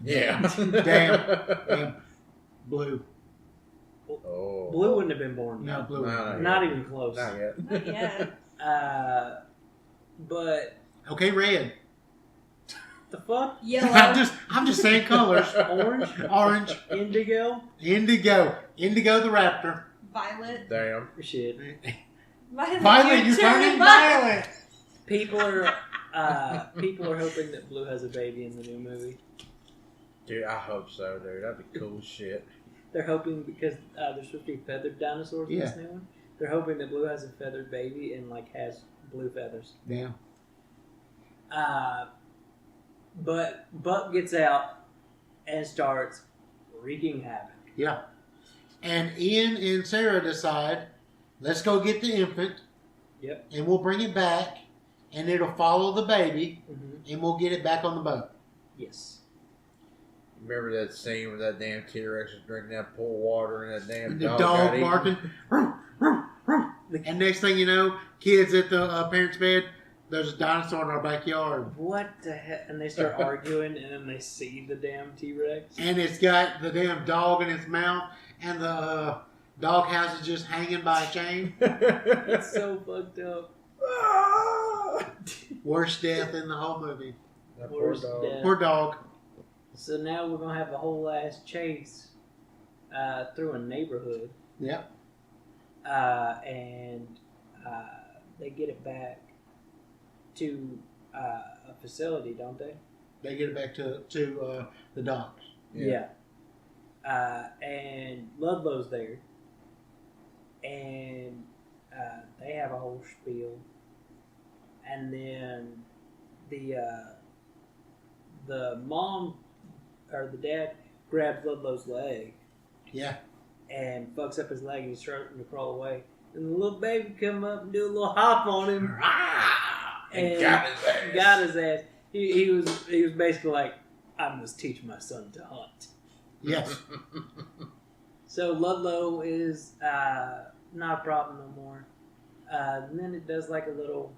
[SPEAKER 2] Yeah.
[SPEAKER 3] Damn. Blue.
[SPEAKER 2] Oh.
[SPEAKER 1] Blue wouldn't have been born
[SPEAKER 3] No,
[SPEAKER 1] yet.
[SPEAKER 3] blue.
[SPEAKER 2] No.
[SPEAKER 1] Not even close.
[SPEAKER 2] Not yet.
[SPEAKER 4] Not yet.
[SPEAKER 1] But
[SPEAKER 3] Okay, red.
[SPEAKER 1] the fuck?
[SPEAKER 4] Yellow.
[SPEAKER 3] I'm just saying colors.
[SPEAKER 1] Orange?
[SPEAKER 3] Orange.
[SPEAKER 1] Indigo?
[SPEAKER 3] Indigo. Indigo the raptor.
[SPEAKER 4] Violet.
[SPEAKER 2] Damn.
[SPEAKER 1] Shit.
[SPEAKER 3] Violet, you're turning violet.
[SPEAKER 1] People are hoping that Blue has a baby in the new movie.
[SPEAKER 2] Dude, I hope so, dude. That'd be cool as shit.
[SPEAKER 1] They're hoping because there's supposed to be feathered dinosaurs in this new one. They're hoping that Blue has a feathered baby and like has blue feathers.
[SPEAKER 3] Damn.
[SPEAKER 1] But Buck gets out and starts wreaking havoc.
[SPEAKER 3] Yeah. And Ian and Sarah decide, let's go get the infant.
[SPEAKER 1] Yep.
[SPEAKER 3] And we'll bring it back, and it'll follow the baby,
[SPEAKER 1] Mm-hmm.
[SPEAKER 3] and we'll get it back on the boat.
[SPEAKER 1] Yes.
[SPEAKER 2] Remember that scene where that damn T-Rex was drinking that pool water and that damn
[SPEAKER 3] And the
[SPEAKER 2] dog,
[SPEAKER 3] dog
[SPEAKER 2] got eaten?
[SPEAKER 3] barking. And next thing you know, kids at the parents' bed, there's a dinosaur in our backyard.
[SPEAKER 1] What the heck? And they start arguing, and then they see the damn T-Rex.
[SPEAKER 3] And it's got the damn dog in its mouth, and the doghouse is just hanging by a chain.
[SPEAKER 1] It's so fucked up.
[SPEAKER 3] Worst death in the whole movie.
[SPEAKER 2] That poor
[SPEAKER 1] Worst
[SPEAKER 2] dog.
[SPEAKER 1] death.
[SPEAKER 3] Poor dog.
[SPEAKER 1] So now we're gonna have a whole ass chase through a neighborhood,
[SPEAKER 3] Yep.
[SPEAKER 1] and they get it back to a facility, don't they?
[SPEAKER 3] They get it back to the docks.
[SPEAKER 1] Yeah. And Ludlow's there, and they have a whole spiel, and then the mom or the dad grabs Ludlow's leg
[SPEAKER 3] Yeah.
[SPEAKER 1] and fucks up his leg, and he's starting to crawl away. And the little baby come up and do a little hop on him, and got his ass. He was basically like, I must teach my son to hunt.
[SPEAKER 3] Yes.
[SPEAKER 1] So Ludlow is not a problem no more. And then it does like a little.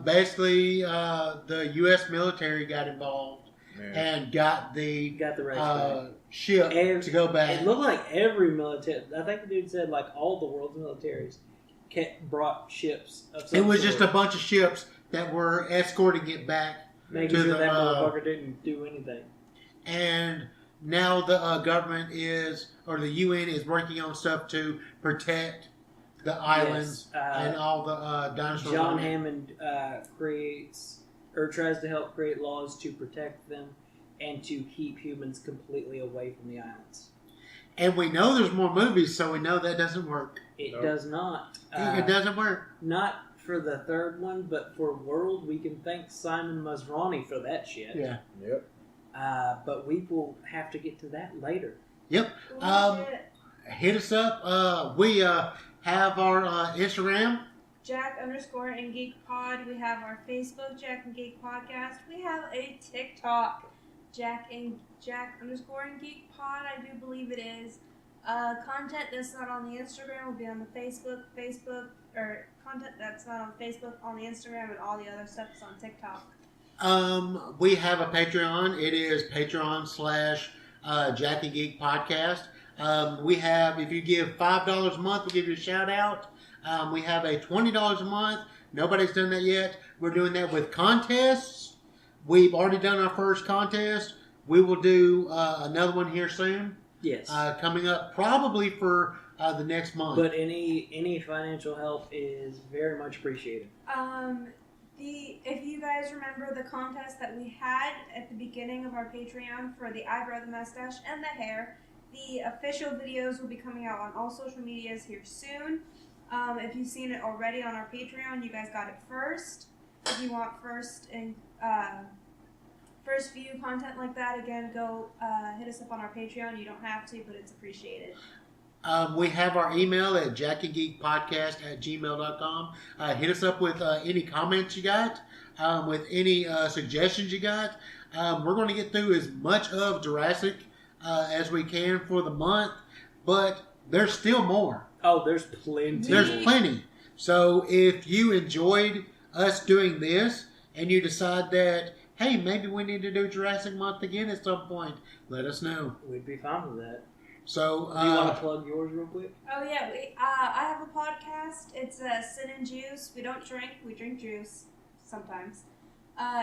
[SPEAKER 3] Basically, the U.S. military got involved
[SPEAKER 2] Yeah.
[SPEAKER 3] and got the
[SPEAKER 1] Got the race back.
[SPEAKER 3] ship to go back.
[SPEAKER 1] It looked like every military. I think the dude said like all the world's militaries brought ships of some
[SPEAKER 3] It was just a
[SPEAKER 1] sort.
[SPEAKER 3] bunch of ships that were escorting it back.
[SPEAKER 1] Making
[SPEAKER 3] To
[SPEAKER 1] sure
[SPEAKER 3] the,
[SPEAKER 1] that motherfucker didn't do anything.
[SPEAKER 3] And now the government or the UN is working on stuff to protect the islands and all the dinosaurs.
[SPEAKER 1] John Hammond creates or tries to help create laws to protect them and to keep humans completely away from the islands.
[SPEAKER 3] And we know there's more movies, so we know that doesn't work.
[SPEAKER 1] It does not.
[SPEAKER 3] It doesn't work.
[SPEAKER 1] Not for the third one, but for World, we can thank Simon Masrani for that shit.
[SPEAKER 3] Yeah.
[SPEAKER 2] Yep.
[SPEAKER 1] But we will have to get to that later.
[SPEAKER 3] Yep. Hit us up. We have our Instagram.
[SPEAKER 4] Jack_and_Geek_pod. We have our Facebook, Jack and Geek Podcast. We have a TikTok, Jack_and_Geek_pod. I do believe it is. Content that's not on the Instagram will be on the Facebook, or content that's not on Facebook, on the Instagram, and all the other stuff is on TikTok.
[SPEAKER 3] We have a Patreon. It is Patreon/Jack and Geek Podcast. We have, if you give $5 a month, we'll give you a shout out. We have a $20 a month. Nobody's done that yet. We're doing that with contests. We've already done our first contest. We will do another one here soon.
[SPEAKER 1] Yes.
[SPEAKER 3] Coming up probably for the next month.
[SPEAKER 1] But any financial help is very much appreciated.
[SPEAKER 4] If you guys remember the contest that we had at the beginning of our Patreon for the eyebrow, the mustache, and the hair, the official videos will be coming out on all social medias here soon. If you've seen it already on our Patreon, you guys got it first. If you want first view content like that, again, go hit us up on our Patreon. You don't have to, but it's appreciated.
[SPEAKER 3] We have our email at jackandgeekpodcast@gmail.com. Hit us up with any comments you got, with any suggestions you got. We're going to get through as much of Jurassic as we can for the month, but there's still more.
[SPEAKER 1] Oh, there's plenty.
[SPEAKER 3] There's plenty. So if you enjoyed us doing this and you decide that, hey, maybe we need to do Jurassic Month again at some point, let us know.
[SPEAKER 1] We'd be fine with that.
[SPEAKER 3] So,
[SPEAKER 1] do you want to plug yours real quick?
[SPEAKER 4] Oh, yeah. I have a podcast. It's Sin and Juice. We don't drink. We drink juice sometimes.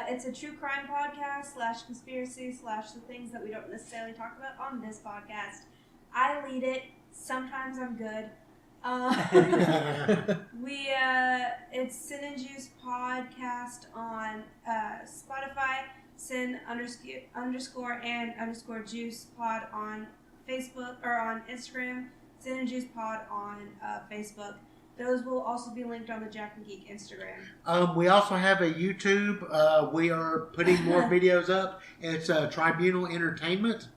[SPEAKER 4] It's a true crime podcast / conspiracy / the things that we don't necessarily talk about on this podcast. I lead it. Sometimes I'm good. It's Sin and Juice podcast on Spotify, Sin_and_Juice pod on Facebook or on Instagram, Sin and Juice pod on Facebook. Those will also be linked on the Jack and Geek Instagram.
[SPEAKER 3] We also have a YouTube. We are putting more videos up. It's Tribunal Entertainment.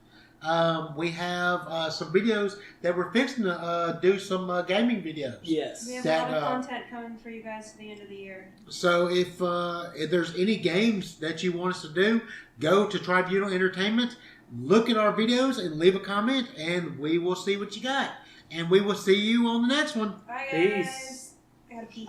[SPEAKER 3] We have some videos that we're fixing to do some gaming videos.
[SPEAKER 1] Yes.
[SPEAKER 4] We have a lot of content coming for you guys to the end of the year.
[SPEAKER 3] So if there's any games that you want us to do, go to Tribunal Entertainment, look at our videos, and leave a comment, and we will see what you got. And we will see you on the next one.
[SPEAKER 4] Bye, guys.
[SPEAKER 1] Peace.
[SPEAKER 4] I gotta pee.